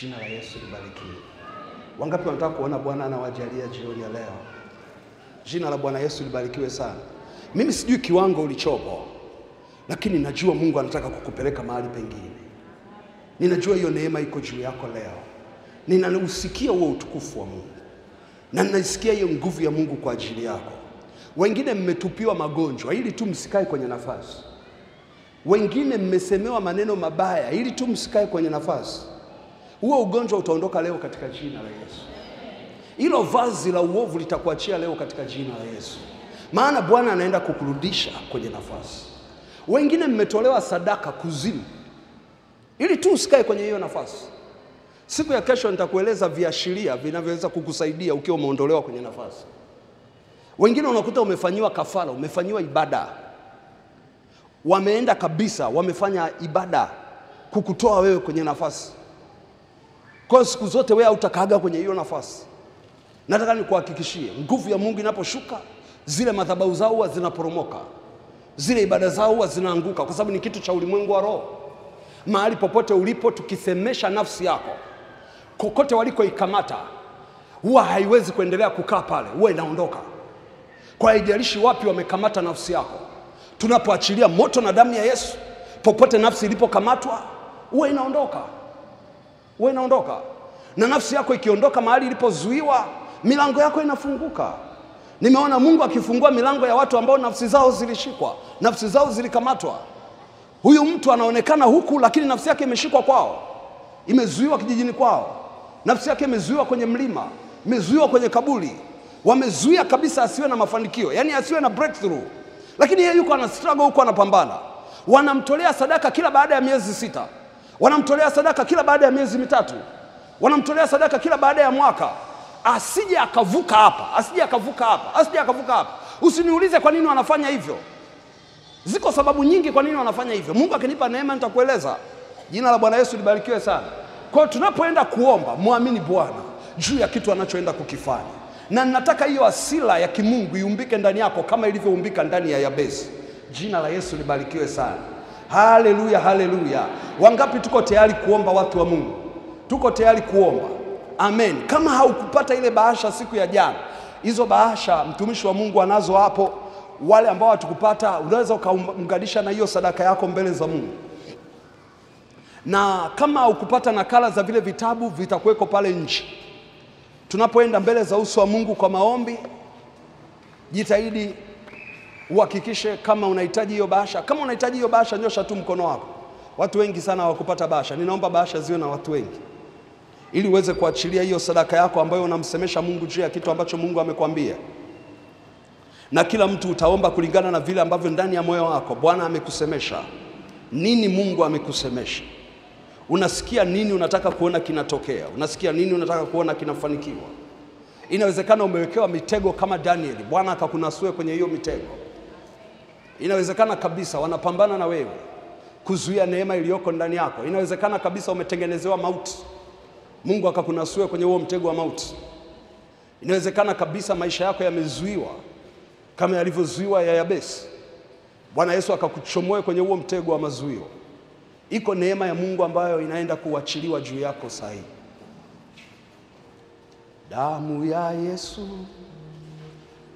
Jina la Yesu libarikiwe. Wangapi wanataka kuona Bwana anawajalia jioni ya leo? Jina la Bwana Yesu libarikiwe sana. Mimi sijui kiwango ulichopo, lakini najua Mungu anataka kukupeleka mahali pengine. Ninajua hiyo neema iko juu yako leo. Ninausikia huo utukufu wa Mungu, na ninasikia hiyo nguvu ya Mungu kwa ajili yako. Wengine mmetupiwa magonjwa ili tu msikae kwenye nafasi. Wengine mmesemewa maneno mabaya ili tu msikae kwenye nafasi. Huo ugonjwa utaondoka leo katika jina la Yesu. Hilo vazi la uovu litakuachia leo katika jina la Yesu. Maana Bwana anaenda kukurudisha kwenye nafasi. Wengine mmetolewa sadaka kuzimu ili tu usikae kwenye hiyo nafasi. Siku ya kesho nitakueleza viashiria vinavyoweza kukusaidia ukiwa umeondolewa kwenye nafasi. Wengine unakuta umefanyiwa kafara, umefanyiwa ibada. Wameenda kabisa, wamefanya ibada kukutoa wewe kwenye nafasi. Kwa siku zote wewe utakaaga kwenye hiyo nafasi. Nataka nikuhakikishie, nguvu ya Mungu inaposhuka, zile madhabahu zao huwa zinaporomoka. Zile ibada zao huwa zinaanguka, kwa sababu ni kitu cha ulimwengu wa roho. Mahali popote ulipo, tukisemesha nafsi yako, kokote waliko ikamata, huwa haiwezi kuendelea kukaa pale, huwa inaondoka. Kwa haijalishi wapi wamekamata nafsi yako, tunapoachilia moto na damu ya Yesu, popote nafsi ilipokamatwa, uwe inaondoka. Uwe inaondoka. Na nafsi yako ikiondoka mahali ilipozuiwa, milango yako inafunguka. Nimeona Mungu akifungua milango ya watu ambao nafsi zao zilishikwa, nafsi zao zilikamatwa. Huyu mtu anaonekana huku, lakini nafsi yake imeshikwa kwao, imezuiwa kijijini kwao. Nafsi yake imezuiwa kwenye mlima, imezuiwa kwenye kaburi. Wamezuia kabisa asiwe na mafanikio, yani asiwe na breakthrough. Lakini yeye yuko ana struggle huko, anapambana. Wanamtolea sadaka kila baada ya miezi 6. Wanamtolea sadaka kila baada ya miezi 3. Wanamtolea sadaka kila baada ya mwaka. Asije akavuka hapa, asije akavuka hapa, asije akavuka hapa. Usiniulize kwa nini wanafanya hivyo. Ziko sababu nyingi kwa nini wanafanya hivyo. Mungu akinipa neema nitakueleza. Jina la Bwana Yesu libarikiwe sana. Kwa hiyo tunapoenda kuomba, muamini Bwana juu ya kitu anachoenda kukifanya. Na ninataka hiyo asila ya kimungu iumbike ndani yako kama ilivyoumbika ndani ya Yabesi. Jina la Yesu libarikiwe sana. Haleluya, haleluya. Wangapi tuko tayari kuomba, watu wa Mungu? Tuko tayari kuomba. Amen. Kama haukupata ile bahasha siku ya jana, hizo bahasha mtumishi wa Mungu anazo hapo. Wale ambao hatukupata, unaweza ukaunganisha na hiyo sadaka yako mbele za Mungu. Na kama haukupata nakala za vile vitabu, vitakuweko pale nje. Tunapoenda mbele za uso wa Mungu kwa maombi, jitahidi uhakikishe kama unahitaji hiyo bahasha. Kama unahitaji hiyo bahasha, nyosha tu mkono wako. Watu wengi sana hawakupata bahasha. Ninaomba bahasha ziwe na watu wengi, ili uweze kuachilia hiyo sadaka yako ambayo unamsemesha Mungu juu ya kitu ambacho Mungu amekwambia. Na kila mtu utaomba kulingana na vile ambavyo ndani ya moyo wako Bwana amekusemesha. Nini Mungu amekusemesha? Unasikia nini unataka kuona kinatokea? Unasikia nini unataka kuona kinafanikiwa? Inawezekana umewekewa mitego kama Danieli, Bwana akakunasue kwenye hiyo mitego. Inawezekana kabisa wanapambana na wewe kuzuia neema iliyoko ndani yako. Inawezekana kabisa umetengenezewa mauti, Mungu akakunasue kwenye huo mtego wa mauti. Inawezekana kabisa maisha yako yamezuiwa kama yalivyozuiwa ya Yabesi. Bwana Yesu akakuchomoe kwenye huo mtego wa mazuio. Iko neema ya Mungu ambayo inaenda kuachiliwa juu yako sasa hivi. Damu ya Yesu,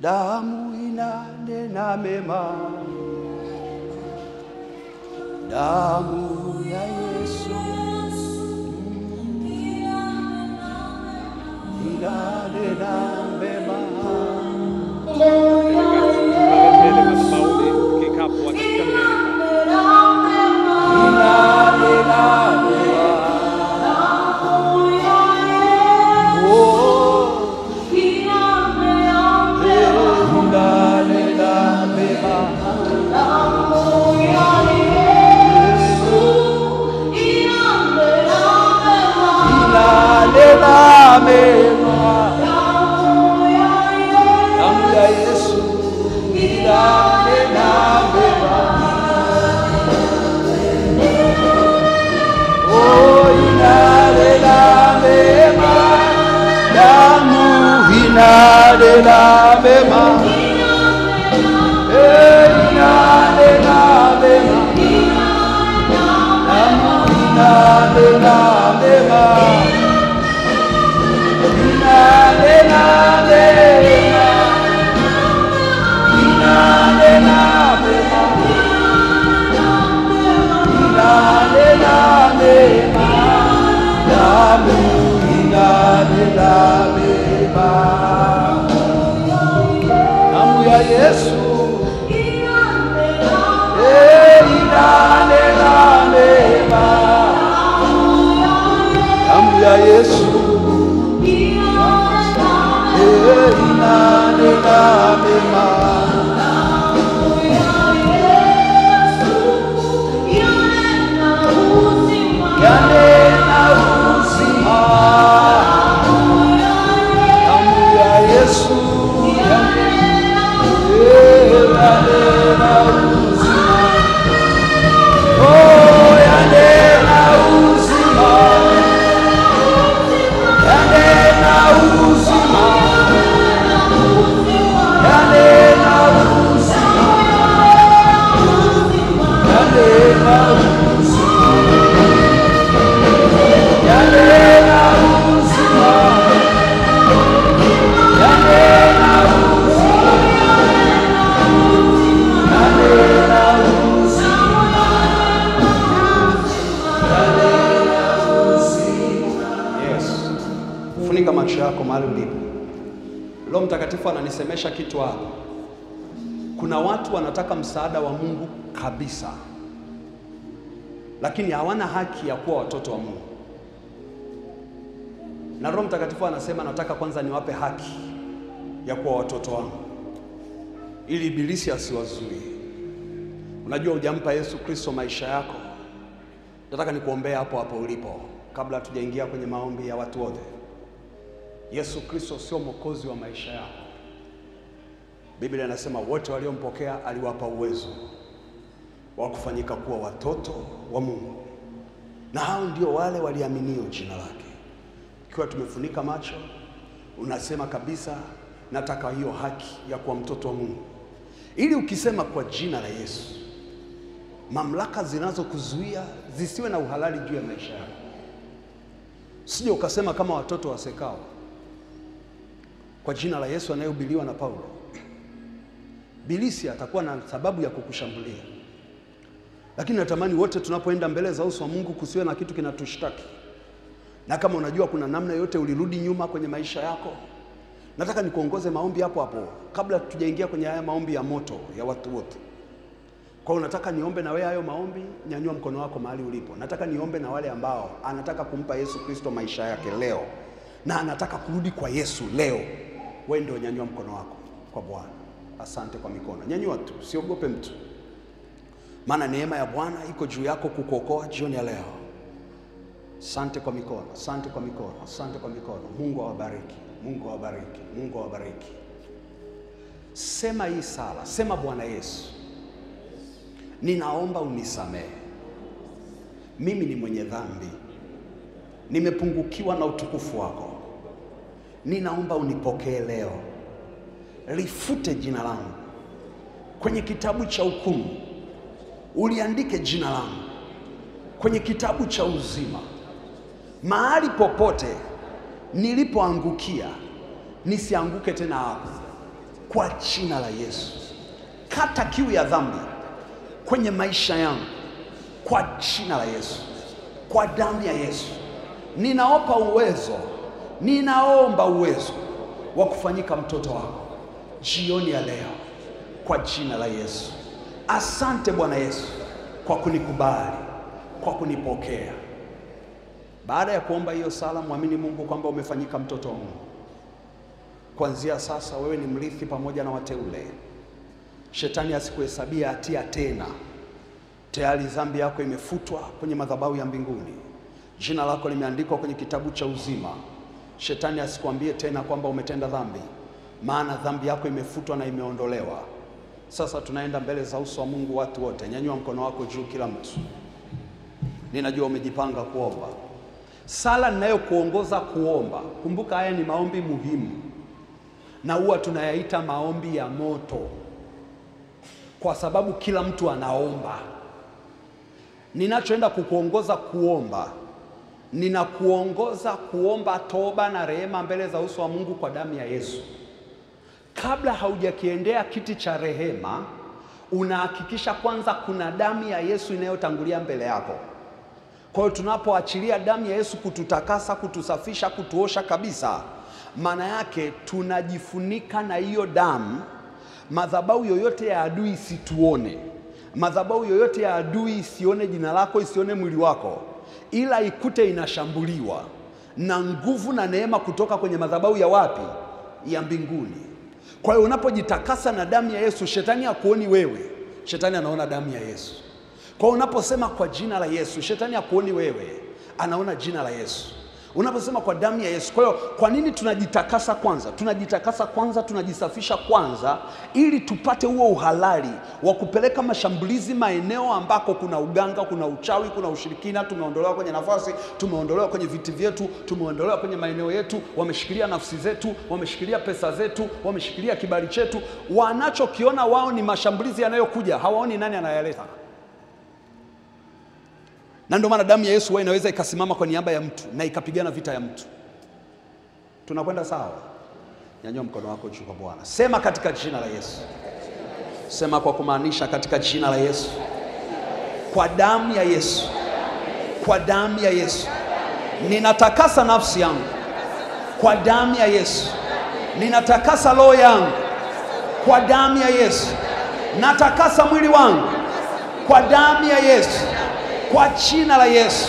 damu inanena mema. Damu ya Yesu inanena mema. Yeah. nasemesha kitu hapa. Kuna watu wanataka msaada wa Mungu kabisa, lakini hawana haki ya kuwa watoto wa Mungu. Na Roho Mtakatifu anasema nataka kwanza niwape haki ya kuwa watoto wangu, ili ibilisi asiwazuie. Unajua hujampa Yesu Kristo maisha yako. Nataka nikuombea hapo hapo ulipo kabla tujaingia kwenye maombi ya watu wote. Yesu Kristo sio mwokozi wa maisha yako. Biblia inasema wote waliompokea aliwapa uwezo wa kufanyika kuwa watoto wa Mungu. Na hao ndio wale waliaminio jina lake. Ikiwa tumefunika macho, unasema kabisa nataka hiyo haki ya kuwa mtoto wa Mungu. Ili ukisema kwa jina la Yesu, mamlaka zinazokuzuia zisiwe na uhalali juu ya maisha yako. Sije ukasema kama watoto wa Sekao, kwa jina la Yesu anayehubiriwa na Paulo, bilisi atakuwa na sababu ya kukushambulia. Lakini natamani wote tunapoenda mbele za uso wa Mungu kusiwe na kitu kinatushtaki. Na kama unajua kuna namna yote ulirudi nyuma kwenye maisha yako, nataka nikuongoze maombi hapo hapo kabla tujaingia kwenye haya maombi ya moto ya watu wote. Kwa hiyo nataka niombe na wewe hayo maombi. Nyanyua mkono wako mahali ulipo. Nataka niombe na wale ambao anataka kumpa Yesu Kristo maisha yake leo na anataka kurudi kwa Yesu leo. Wewe ndio nyanyua mkono wako kwa Bwana. Asante kwa mikono. Nyanyua tu, usiogope mtu. Maana neema ya Bwana iko juu yako kukuokoa jioni ya leo. Asante kwa mikono, asante kwa mikono, asante kwa mikono. Mungu awabariki, Mungu awabariki, Mungu awabariki. Sema hii sala, sema Bwana Yesu, ninaomba unisamehe. Mimi ni mwenye dhambi. Nimepungukiwa na utukufu wako. Ninaomba unipokee leo. Lifute jina langu kwenye kitabu cha hukumu. Uliandike jina langu kwenye kitabu cha uzima. Mahali popote nilipoangukia, nisianguke tena hapo. Kwa jina la Yesu, kata kiu ya dhambi kwenye maisha yangu kwa jina la Yesu. Kwa damu ya Yesu ninaomba uwezo wa kufanyika mtoto wako jioni ya leo kwa jina la Yesu. Asante Bwana Yesu kwa kunikubali, kwa kunipokea. Baada ya kuomba hiyo sala, muamini Mungu kwamba umefanyika mtoto wa Mungu. Kuanzia sasa wewe ni mrithi pamoja na wateule. Shetani asikuhesabia hatia tena. Tayari dhambi yako imefutwa kwenye madhabahu ya mbinguni. Jina lako limeandikwa kwenye kitabu cha uzima. Shetani asikwambie tena kwamba umetenda dhambi, maana dhambi yako imefutwa na imeondolewa. Sasa tunaenda mbele za uso wa Mungu watu wote. Nyanyua mkono wako juu kila mtu. Ninajua umejipanga kuomba. Sala ninayokuongoza kuomba, kumbuka haya ni maombi muhimu. Na huwa tunayaita maombi ya moto, kwa sababu kila mtu anaomba. Ninachoenda kukuongoza kuomba, ninakuongoza kuomba toba na rehema mbele za uso wa Mungu kwa damu ya Yesu. Kabla haujakiendea kiti cha rehema, unahakikisha kwanza kuna damu ya Yesu inayotangulia mbele yako. Kwa hiyo tunapoachilia damu ya Yesu kututakasa, kutusafisha, kutuosha kabisa, maana yake tunajifunika na hiyo damu. Madhabahu yoyote ya adui isituone. Madhabahu yoyote ya adui isione jina lako, isione mwili wako, ila ikute inashambuliwa na nguvu na neema kutoka kwenye madhabahu ya wapi? Ya mbinguni. Kwa hiyo unapojitakasa na damu ya Yesu, shetani hakuoni wewe, shetani anaona damu ya Yesu. Kwa hiyo unaposema kwa jina la Yesu, shetani hakuoni wewe, anaona jina la Yesu. Unaposema kwa damu ya Yesu. Kwa hiyo kwa nini tunajitakasa kwanza? Tunajitakasa kwanza, tunajisafisha kwanza, ili tupate huo uhalali wa kupeleka mashambulizi maeneo ambako kuna uganga, kuna uchawi, kuna ushirikina. Tumeondolewa kwenye nafasi, tumeondolewa kwenye viti vyetu, tumeondolewa kwenye maeneo yetu. Wameshikilia nafsi zetu, wameshikilia pesa zetu, wameshikilia kibali chetu. Wanachokiona wao ni mashambulizi yanayokuja, hawaoni nani anayaleta. Na ndio maana damu ya Yesu wewe inaweza ikasimama kwa niaba ya mtu na ikapigana vita ya mtu. Tunakwenda sawa? Nyanyua mkono wako juu kwa Bwana. Sema katika jina la Yesu. Sema kwa kumaanisha katika jina la Yesu. Kwa damu ya Yesu. Kwa damu ya Yesu. Ninatakasa nafsi yangu. Kwa damu ya Yesu. Ninatakasa roho yangu. kwa damu ya Yesu. Natakasa mwili wangu kwa damu ya Yesu, kwa jina la Yesu.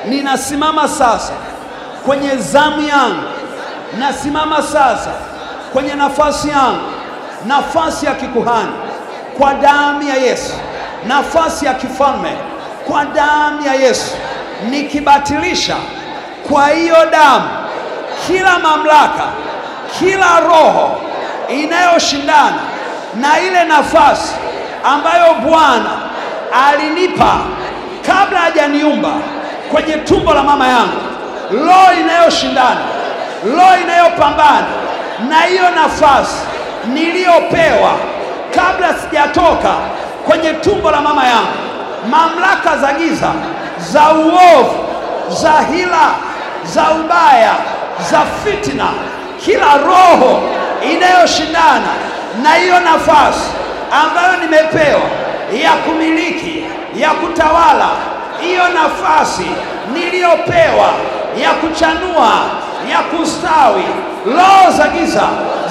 Ninasimama sasa kwenye zamu yangu, nasimama sasa kwenye nafasi yangu, nafasi ya kikuhani kwa damu ya Yesu, nafasi ya kifalme kwa damu ya Yesu, nikibatilisha kwa hiyo damu kila mamlaka, kila roho inayoshindana na ile nafasi ambayo Bwana alinipa kabla hajaniumba kwenye tumbo la mama yangu. Roho inayoshindana, roho inayopambana na hiyo nafasi niliyopewa kabla sijatoka kwenye tumbo la mama yangu. Mamlaka za giza, za uovu, za hila, za ubaya, za fitina, kila roho inayoshindana na hiyo nafasi ambayo nimepewa ya kumiliki, ya kutawala, hiyo nafasi niliyopewa ya kuchanua, ya kustawi, roho za giza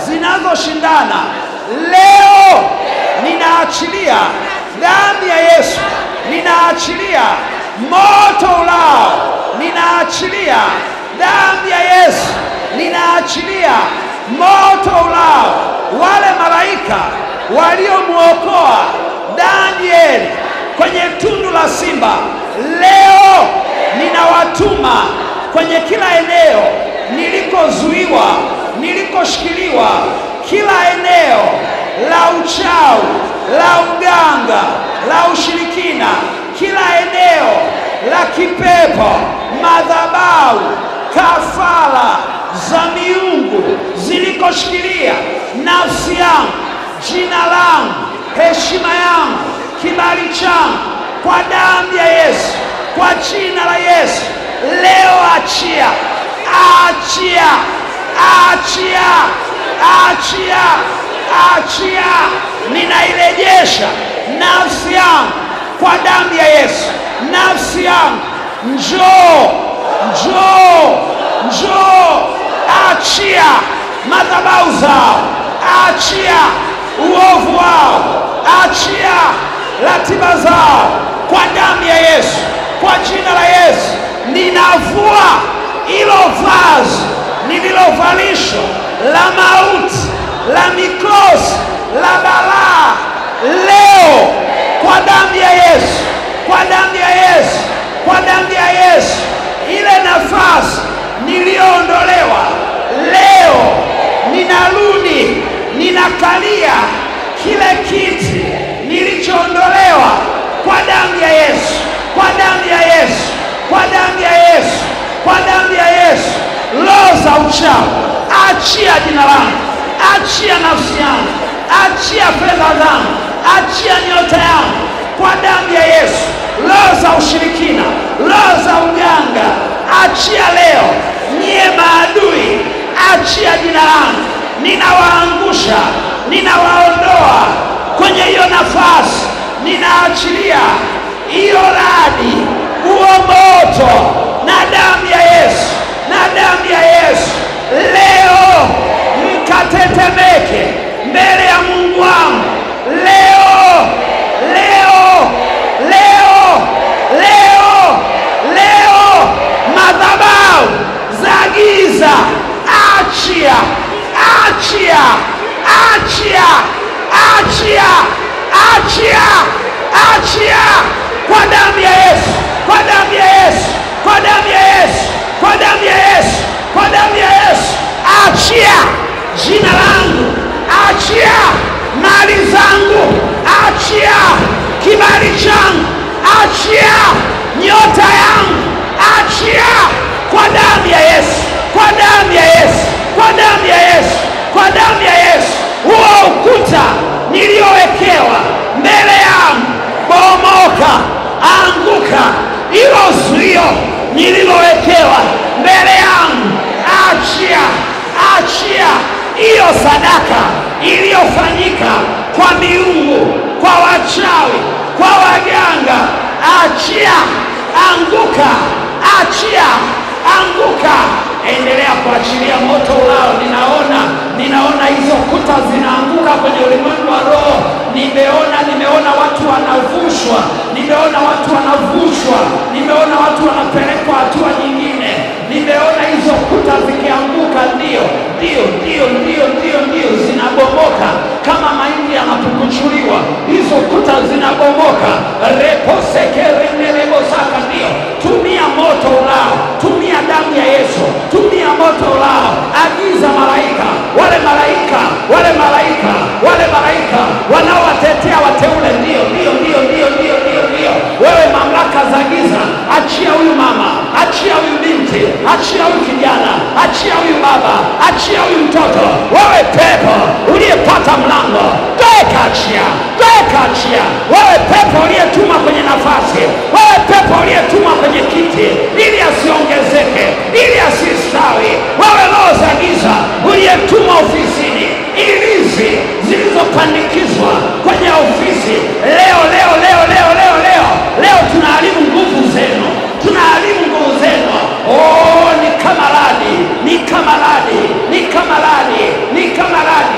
zinazoshindana, leo ninaachilia damu ya Yesu, ninaachilia moto ulao, ninaachilia damu ya Yesu, ninaachilia moto ulao. Wale malaika waliomuokoa Danieli kwenye tundu la simba, leo ninawatuma kwenye kila eneo nilikozuiwa, nilikoshikiliwa, kila eneo la uchawi, la uganga, la ushirikina, kila eneo la kipepo, madhabahu, kafara za miungu zilikoshikilia nafsi yangu, jina langu, heshima yangu, kibali changu, kwa damu ya Yesu, kwa jina la Yesu, leo achia, achia, achia, achia, achia. Ninairejesha nafsi yangu kwa damu ya Yesu. Nafsi yangu, njoo, njoo, njoo. Achia madhabahu zao, achia uovu wao, achia ratiba zao kwa damu ya Yesu, kwa jina la Yesu. Ninavua hilo vazi nililovalishwa la mauti, la mikosi, la balaa, leo kwa damu ya Yesu, kwa damu ya Yesu, kwa damu ya Yesu. Ile nafasi niliyoondolewa, leo ninarudi, ninakalia kile kiti nilichoondolewa kwa damu ya Yesu, kwa damu ya Yesu, kwa damu ya Yesu, kwa damu ya Yesu. Roho za uchawi, achia jina langu, achia nafsi yangu, achia fedha zangu, achia nyota yangu kwa damu ya Yesu. Roho za ushirikina, roho za uganga, achia leo. Nyie maadui, achia jina langu. Ninawaangusha, ninawaondoa kwenye hiyo nafasi, ninaachilia hiyo radi, huo moto, na damu ya Yesu, na damu ya Yesu. Leo mkatetemeke mbele ya Mungu wangu. Leo, leo, leo, leo, leo, madhabahu za giza, achia, achia, achia, achia, achia, achia kwa damu ya Yesu, kwa damu ya Yesu, kwa damu ya Yesu, kwa damu ya Yesu, kwa damu ya Yesu. Achia jina langu, achia mali zangu, achia kibali changu, achia nyota yangu, achia kwa damu ya Yesu, kwa damu ya Yesu, kwa damu ya Yesu, kwa damu ya Yesu. Huo ukuta niliowekewa mbele yangu, bomoka, anguka. Hilo zuio nililowekewa mbele yangu, achia, achia. Hiyo sadaka iliyofanyika kwa miungu, kwa wachawi, kwa waganga, achia, anguka, achia, anguka. Endelea kuachilia moto ulao. Ninaona ninaona hizo kuta zinaanguka kwenye ulimwengu wa roho. Nimeona watu wanavushwa, nimeona watu wanavushwa, nimeona watu wanapelekwa hatua nyingine, nimeona hizo kuta zikianguka. Ndio zinabomoka kama mahindi yanapukuchuliwa, hizo kuta zinabomoka. Reposekerenelebosaka. Ndio, tumia moto ulao, tumia damu ya Yesu, tumia moto ulao. Agiza malaika, wale malaika wanaowatetea wateule. Ndio. Wewe mamlaka za giza, achia huyu mama, achia huyu binti, achia huyu kijana, achia huyu baba, achia huyu mtoto. Wewe pepo uliyepata mlango, toka achia. Wewe pepo uliyetuma kwenye nafasi, wewe pepo uliyetuma kwenye kiti ili asiongezeke, ili asistawi, wewe roho za giza uliyetuma ofisini, ilizi zilizopandikizwa kwenye ofisi, leo tunaharibu nguvu zenu. Ni kama radi.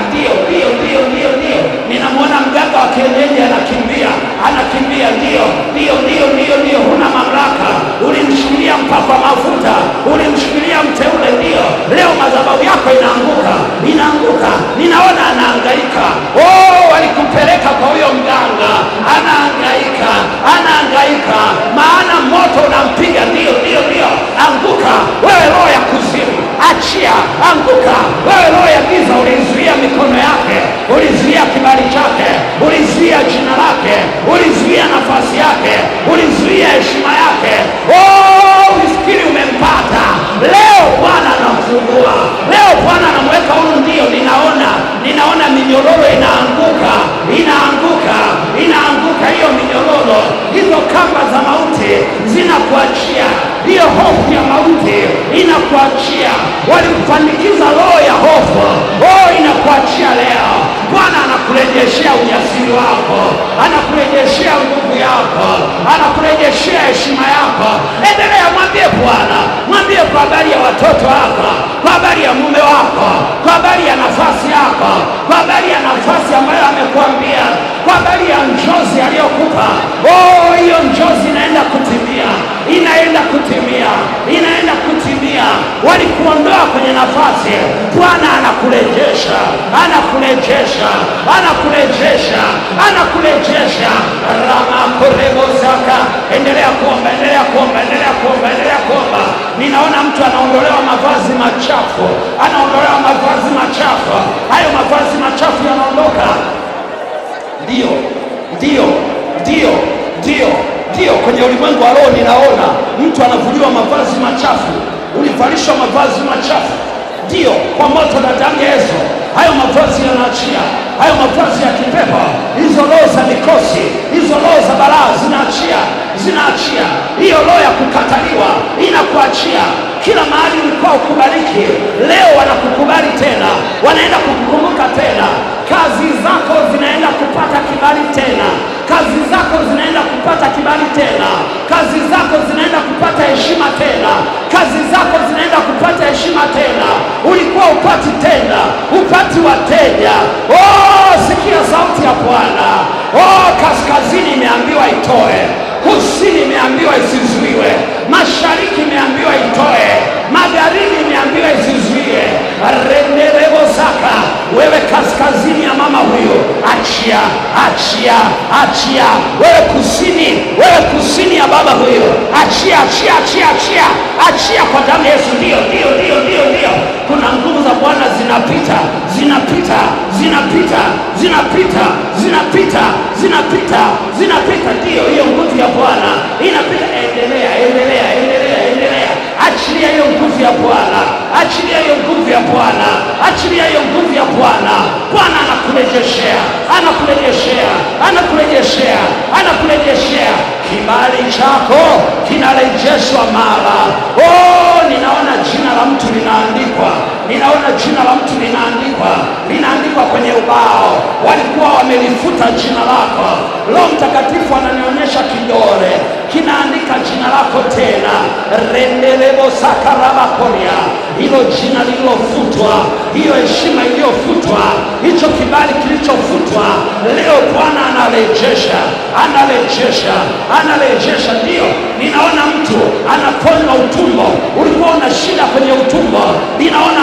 Ndio. Ninamwona mganga wa kienyeji anakimbia. Ndio. Huna mamlaka, ulimshikilia mpakwa mafuta, ulimshikilia mteule. Ndio, leo madhabahu yako inaanguka. Ninaona anahangaika. Walikupeleka kwa huyo mganga, anahangaika, maana moto unampiga. Ndio. Anguka wewe roho ya kuzimu, achia. Anguka wewe roho ya giza, ulizuia mikono yake, ulizuia kibali chake, ulizuia jina lake, ulizuia nafasi yake, ulizuia heshima yake. Ulifikiri umempata. Leo Bwana anamfungua, leo Bwana anamweka huru. Ndio, ninaona minyororo inaanguka. Hiyo minyororo, hizo kamba za mauti zinakuachia, hiyo hofu ya mauti inakuachia. Walimpandikiza roho ya hofu, inakuachia leo. Bwana anakurejeshea ujasiri wako, anakurejeshea nguvu yako, anakurejeshea heshima yako. Endelea, mwambie Bwana, mwambie kwa habari ya watoto wako, kwa habari ya mume wako, kwa habari ya nafasi yako, kwa habari ya nafasi ambayo amekuambia, kwa habari ya njozi aliyokupa. Hiyo njozi inaenda kutimia. Walikuondoa kwenye nafasi, Bwana anakurejesha. Ramakorebosaka. Endelea kuomba. Ninaona mtu anaondolewa mavazi machafu, hayo mavazi machafu yanaondoka. Ndio, kwenye ulimwengu wa roho ninaona mtu anavuliwa mavazi machafu. Ulivalishwa mavazi machafu, ndio, kwa moto na damu ya Yesu. Hayo mavazi yanaachia, hayo mavazi ya kipepo, hizo roho za mikosi, hizo roho za balaa zinaachia. Hiyo roho ya kukataliwa inakuachia. Kila mahali ulikuwa ukubaliki, leo wanakukubali tena, wanaenda kukukumbuka tena. Kazi zako zinaenda kupata kibali tena, kazi zako zinaenda kupata kibali tena, kazi zako zinaenda kupata heshima tena, kazi zako zinaenda kupata heshima tena. Ulikuwa upati tena, upati wateja. Sikia sauti ya Bwana. Kaskazini imeambiwa itoe, kusini imeambiwa isizuiwe, mashariki imeambiwa itoe, magharibi imeambiwa isizuie. Renderebosaka. Wewe kaskazini ya mama huyo, achia. Wewe kusini ya baba huyo, achia kwa damu ya Yesu. Ndio. Kuna nguvu za Bwana zinapita. Ndio, hiyo nguvu ya Bwana inapita. Endelea. Achilia hiyo nguvu ya Bwana, achilia hiyo nguvu ya Bwana. Bwana anakurejeshea. Kibali chako kinarejeshwa mara. Ninaona jina la mtu linaandikwa kwenye ubao. Walikuwa wamelifuta jina lako. Roho Mtakatifu ananionyesha kidole kinaandika jina lako tena. Rendelebo sakarabakoria, hilo jina lililofutwa, hiyo heshima iliyofutwa, hicho kibali kilichofutwa, leo Bwana anarejesha, anarejesha, anarejesha. Ndio ninaona mtu anaponywa utumbo. Ulikuwa una shida kwenye utumbo, ninaona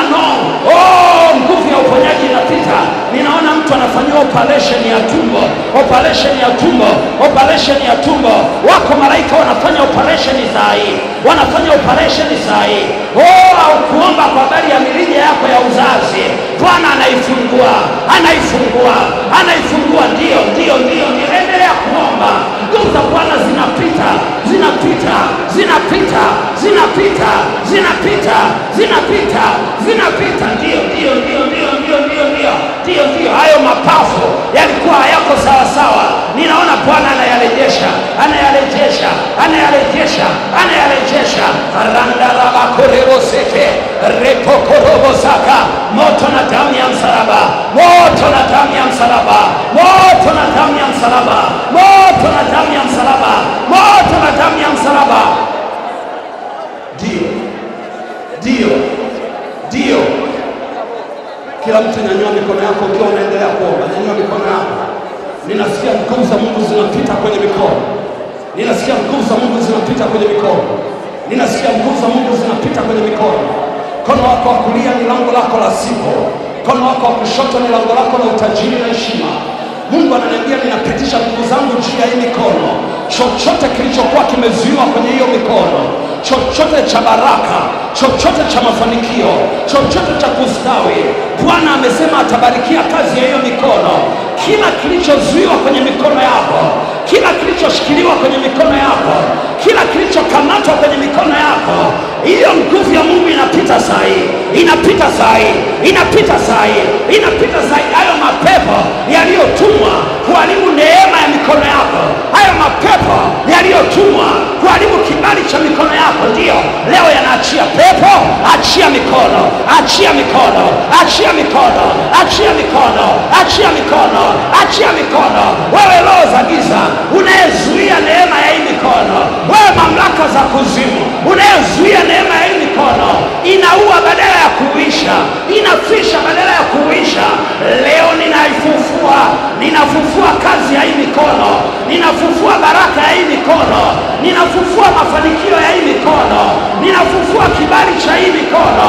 nguvu ya uponyaji inapita. Ninaona mtu anafanyiwa operation ya tumbo, operation ya tumbo, operation ya tumbo. Wako malaika wanafanya operation saa hii, wanafanya operation saa hii. Au kuomba kwa habari ya mirija yako ya uzazi, Bwana anaifungua, anaifungua, anaifungua. Ndio, ndio, ndio, endelea kuomba. Nguvu za Bwana zinapita, zinapita, zinapita, zinapita, zinapita, zinapita, zinapita. Ndio, ndio, ndio, ndio, ndio, ndio, ndio, ndio, ndio. Hayo mapafu yalikuwa hayako sawa sawa, ninaona Bwana anayarejesha, anayarejesha, anayarejesha, anayarejesha. Randarabakoreboseke repokorobosaka, moto na damu ya msalaba, moto na damu ya msalaba, moto na damu ya msalaba, moto na damu ya msalaba, moto na damu ya msalaba. Ndio, ndio, ndio. Kila mtu nyanyua mikono yako ukiwa unaendelea kuomba. Nyanyua mikono yako. Ninasikia nguvu za Mungu zinapita kwenye mikono. Ninasikia nguvu za Mungu zinapita kwenye mikono. Ninasikia nguvu za Mungu zinapita kwenye mikono. Mkono wako wa kulia ni lango lako la sifa. Mkono wako wa kushoto ni lango lako la utajiri na heshima. Mungu ananiambia ninapitisha nguvu zangu juu ya hii mikono. Chochote kilichokuwa kimezuiwa kwenye hiyo mikono, chochote cha baraka, chochote cha mafanikio, chochote cha kustawi, Bwana amesema atabarikia kazi ya hiyo mikono. Kila kilichozuiwa kwenye mikono yako, kila kilichoshikiliwa kwenye mikono yako, kila kilichokamatwa kwenye mikono yako, hiyo nguvu ya Mungu inapita saa hii, inapita saa hii, inapita saa hii, inapita saa hii. Hayo mapepo yaliyotumwa kuharibu neema ya mikono yako, hayo mapepo yaliyotumwa kuharibu kibali cha mikono yako, ndio leo yanaachia. Pepo, achia mikono, achia mikono, achia mikono, achia mikono, achia mikono, achia mikono. Wewe roho za giza unayezuia neema ya hii mikono, wewe mamlaka za kuzimu unayezuia neema ya hii mikono, inaua badala ya kuisha, inafisha badala ya kuisha, leo ninaifufua, ninafufua kazi ya hii mikono, ninafufua baraka ya hii mikono, ninafufua mafanikio ya hii mikono, ninafufua kibali cha hii mikono.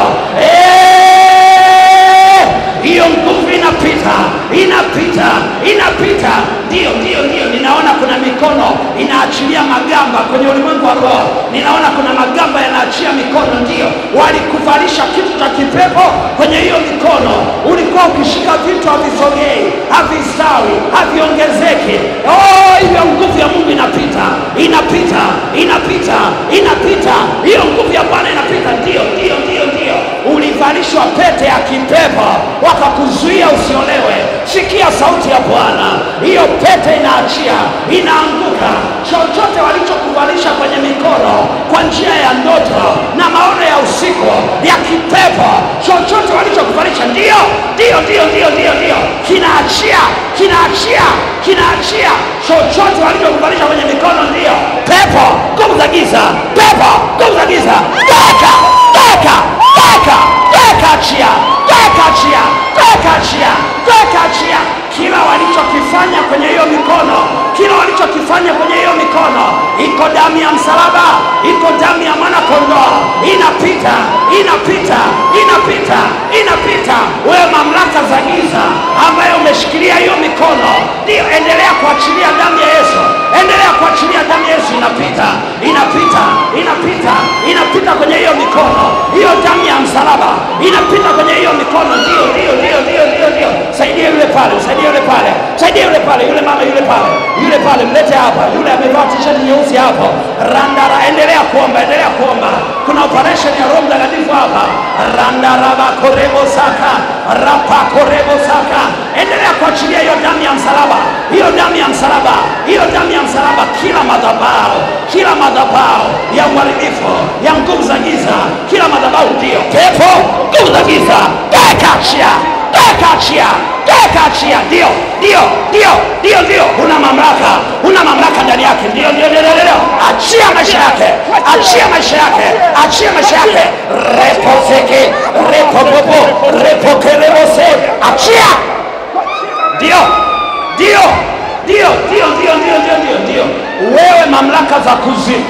Hiyo nguvu inapita, inapita, inapita. Ndio, ndio, ndio. Ninaona kuna mikono inaachilia magamba kwenye ulimwengu wa roho. Ninaona kuna magamba yanaachia mikono. Ndio, walikuvalisha kitu cha kipepo kwenye hiyo mikono. Ulikuwa ukishika vitu havisogei, havistawi, haviongezeki. Hiyo nguvu ya Mungu inapita, inapita, inapita, inapita. Hiyo nguvu ya Bwana inapita. Ndio, ndio, ndio, ndio. Ulivalishwa pete ya kipepo wakakuzuia usiolewe. Sikia sauti ya Bwana, hiyo pete inaachia, inaanguka. Chochote walichokuvalisha kwenye mikono kwa njia ya ndoto na maono ya usiku ya kipepo, chochote walichokuvalisha, ndio, ndio, ndio, ndio, ndio, ndio, kinaachia, kinaachia, kinaachia. Chochote walichokuvalisha kwenye mikono, ndio. Pepo, nguvu za giza, pepo, nguvu za giza, toka, toka, toka, toka, achia, toka, achia, toka, achia, toka, achia. Kila walichokifanya kwenye hiyo mikono, kila walichokifanya kwenye hiyo mikono, iko damu ya msalaba, iko damu ya mwana kondoo, inapita, inapita, inapita, inapita. Wewe mamlaka za giza ambaye umeshikilia hiyo mikono, ndio, endelea kuachilia damu ya Yesu, endelea kuachilia damu ya Yesu. Inapita, inapita, inapita, inapita kwenye hiyo mikono. Hiyo damu ya msalaba inapita kwenye hiyo mikono. Ndio, ndio, ndio, ndio, ndio, ndio. Saidia yule pale, saidia yule pale, saidia yule pale, yule mama yule pale, yule pale, mlete hapa, yule amevaa t-shirt nyeusi hapo. Randara, endelea kuomba, endelea kuomba. Kuna operation ya Roho Mtakatifu hapa. Randaraba korebo saka, rapa korebo saka. Endelea kuachilia hiyo damu ya msalaba, hiyo damu ya msalaba, hiyo damu ya msalaba. Kila madhabahu, kila madhabahu ya uharibifu, ya nguvu za giza, kila madhabahu, ndio pepo, nguvu za giza, toka, achia, toka, achia, toka, achia. Ndio, una mamlaka ndani yake. Ndio, achia maisha yake, achia maisha yake. Reposeke, repopopo, repokerebose, achia. Ndio. Wewe mamlaka za kuzimu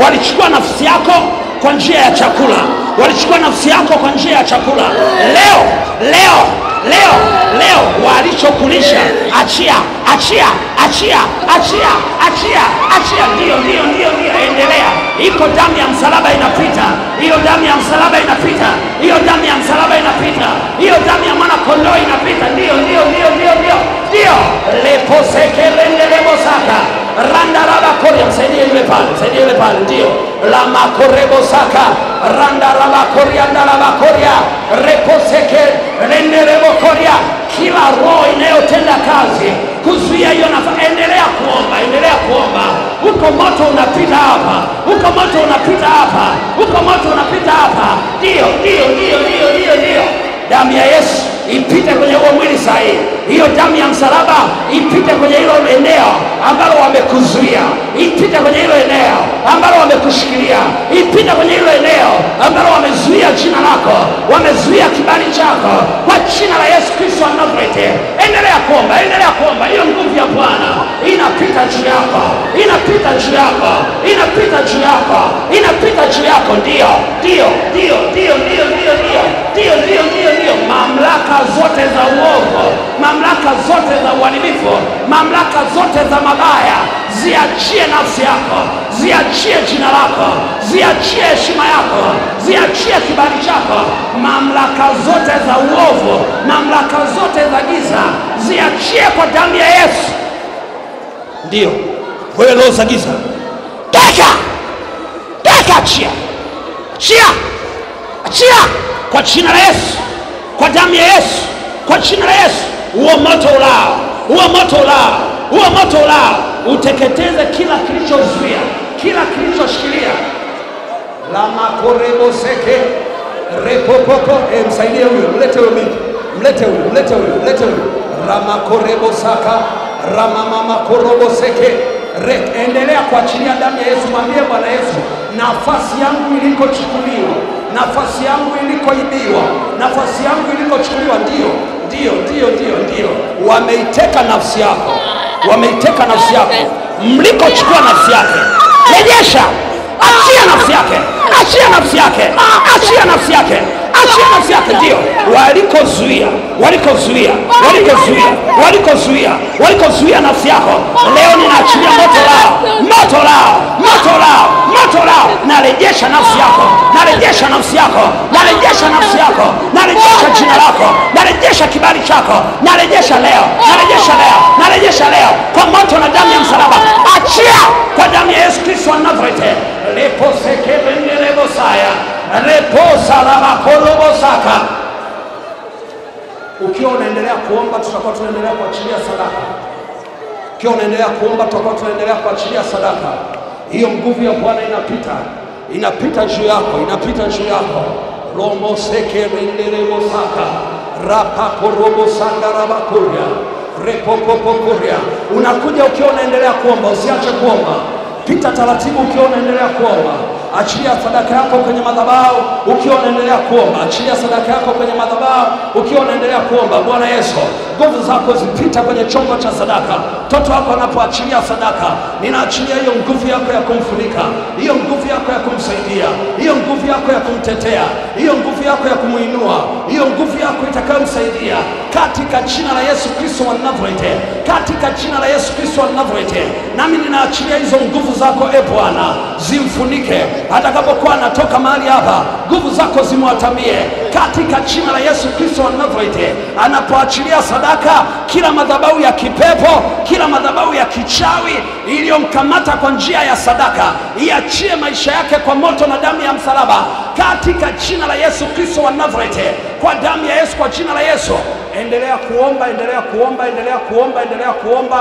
walichukua nafsi yako kwa njia ya chakula, walichukua nafsi yako kwa njia ya chakula. Leo walichokulisha, achia. Ndio, endelea. Iko damu ya msalaba inapita, hiyo damu ya msalaba inapita, hiyo damu ya msalaba inapita, hiyo damu ya mwana kondoo inapita. Ndio. Leposeke rendelebo saka randa raba koria, msaidie yule pale, ndio. La makorebo saka randa raba koria ndalaba koria reposeke rendelebo koria. Kila roho inayotenda kazi kuzuia hiyo nafasi, endelea kuomba. Huko moto unapita hapa, Ndio. Damu ya Yesu ipite kwenye huo mwili sahihi. Hiyo damu ya msalaba ipite kwenye hilo eneo ambalo wamekuzuia, ipite kwenye hilo eneo ambalo wamekushikilia, ipite kwenye hilo eneo ambalo wamezuia jina lako, wamezuia kibali chako, kwa jina la Yesu Kristo wa Nazareti. Endelea kuomba. Hiyo nguvu ya Bwana inapita juu yako. Ndio. Mamlaka zote za uovu, mamlaka zote za uharibifu, mamlaka zote za mabaya, ziachie nafsi yako, ziachie jina lako, ziachie heshima yako, ziachie kibali chako. Mamlaka zote za uovu, mamlaka zote za giza, ziachie kwa damu ya Yesu. Ndio. Wewe roho za giza, toka, achia kwa jina la Yesu, kwa damu ya Yesu, kwa jina la Yesu. Huo moto ulao uteketeze kila kilichozuia, kila kilichoshikilia. La makorebo seke repopopo. Msaidie huyo, mlete huyo. Rama korebo saka rama mama korobo seke. Endelea kuachilia damu ya Yesu. Mwambie Bwana Yesu, nafasi yangu ilikochukuliwa, nafasi yangu ilikoibiwa, nafasi yangu ilikochukuliwa. Ndio. Wameiteka nafsi yako, mlikochukua nafsi yake, rejesha. Achia nafsi yake. Ndio. Walikozuia nafsi yako, leo ninaachilia moto lao. Narejesha nafsi yako, narejesha jina lako, narejesha kibali chako, narejesha leo kwa moto na damu ya msalaba. Achia kwa damu ya Yesu Kristo wa Nazareti. Leposeke bendelebo saya reposa la korobo saka. Ukiwa unaendelea kuomba, tutakuwa tunaendelea kuachilia sadaka. Hiyo nguvu ya Bwana inapita juu yako. Romo seke bendelebo saka rapa korobo sanda rabakuria repopopokuria. Unakuja ukiwa unaendelea kuomba, usiache kuomba. Pita taratibu ukiwa unaendelea kuomba. Achilia sadaka yako kwenye madhabahu ukiwa unaendelea kuomba. Achilia sadaka yako kwenye madhabahu ukiwa unaendelea kuomba. Bwana Yesu, nguvu zako zipita kwenye chombo cha sadaka. Mtoto wako anapoachilia sadaka, ninaachilia hiyo nguvu yako ya kumfunika, hiyo nguvu yako ya kumsaidia, hiyo nguvu yako ya kumtetea, hiyo nguvu yako ya kumuinua, hiyo nguvu yako itakayomsaidia, katika jina la Yesu Kristo wa Nazareti, katika jina la Yesu Kristo wa Nazareti. Nami ninaachilia hizo nguvu zako, Bwana, zimfunike atakapokuwa anatoka mahali hapa. Nguvu zako zimwatamie katika jina la Yesu Kristo wa Nazareti. Anapoachilia sadaka, kila madhabahu ya kipepo, kila madhabahu ya kichawi iliyomkamata kwa njia ya sadaka, iachie maisha yake kwa moto na damu ya msalaba, katika jina la Yesu Kristo wa Nazareti. Kwa damu ya Yesu, kwa jina la Yesu. Endelea kuomba.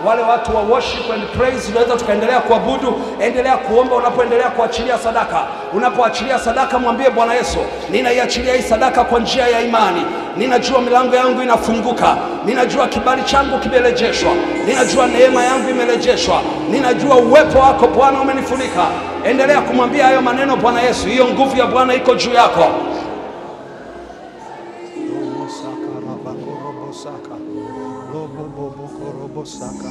Wale watu wa worship and praise, tunaweza tukaendelea kuabudu. Endelea kuomba unapoendelea kuachilia sadaka. Unapoachilia sadaka, mwambie Bwana Yesu, ninaiachilia hii sadaka kwa njia ya imani. Ninajua milango yangu inafunguka. Ninajua kibali changu kimerejeshwa. Ninajua neema yangu imerejeshwa. Ninajua uwepo wako Bwana umenifunika. Endelea kumwambia hayo maneno Bwana Yesu. Hiyo nguvu ya Bwana iko juu yako. Robo saka.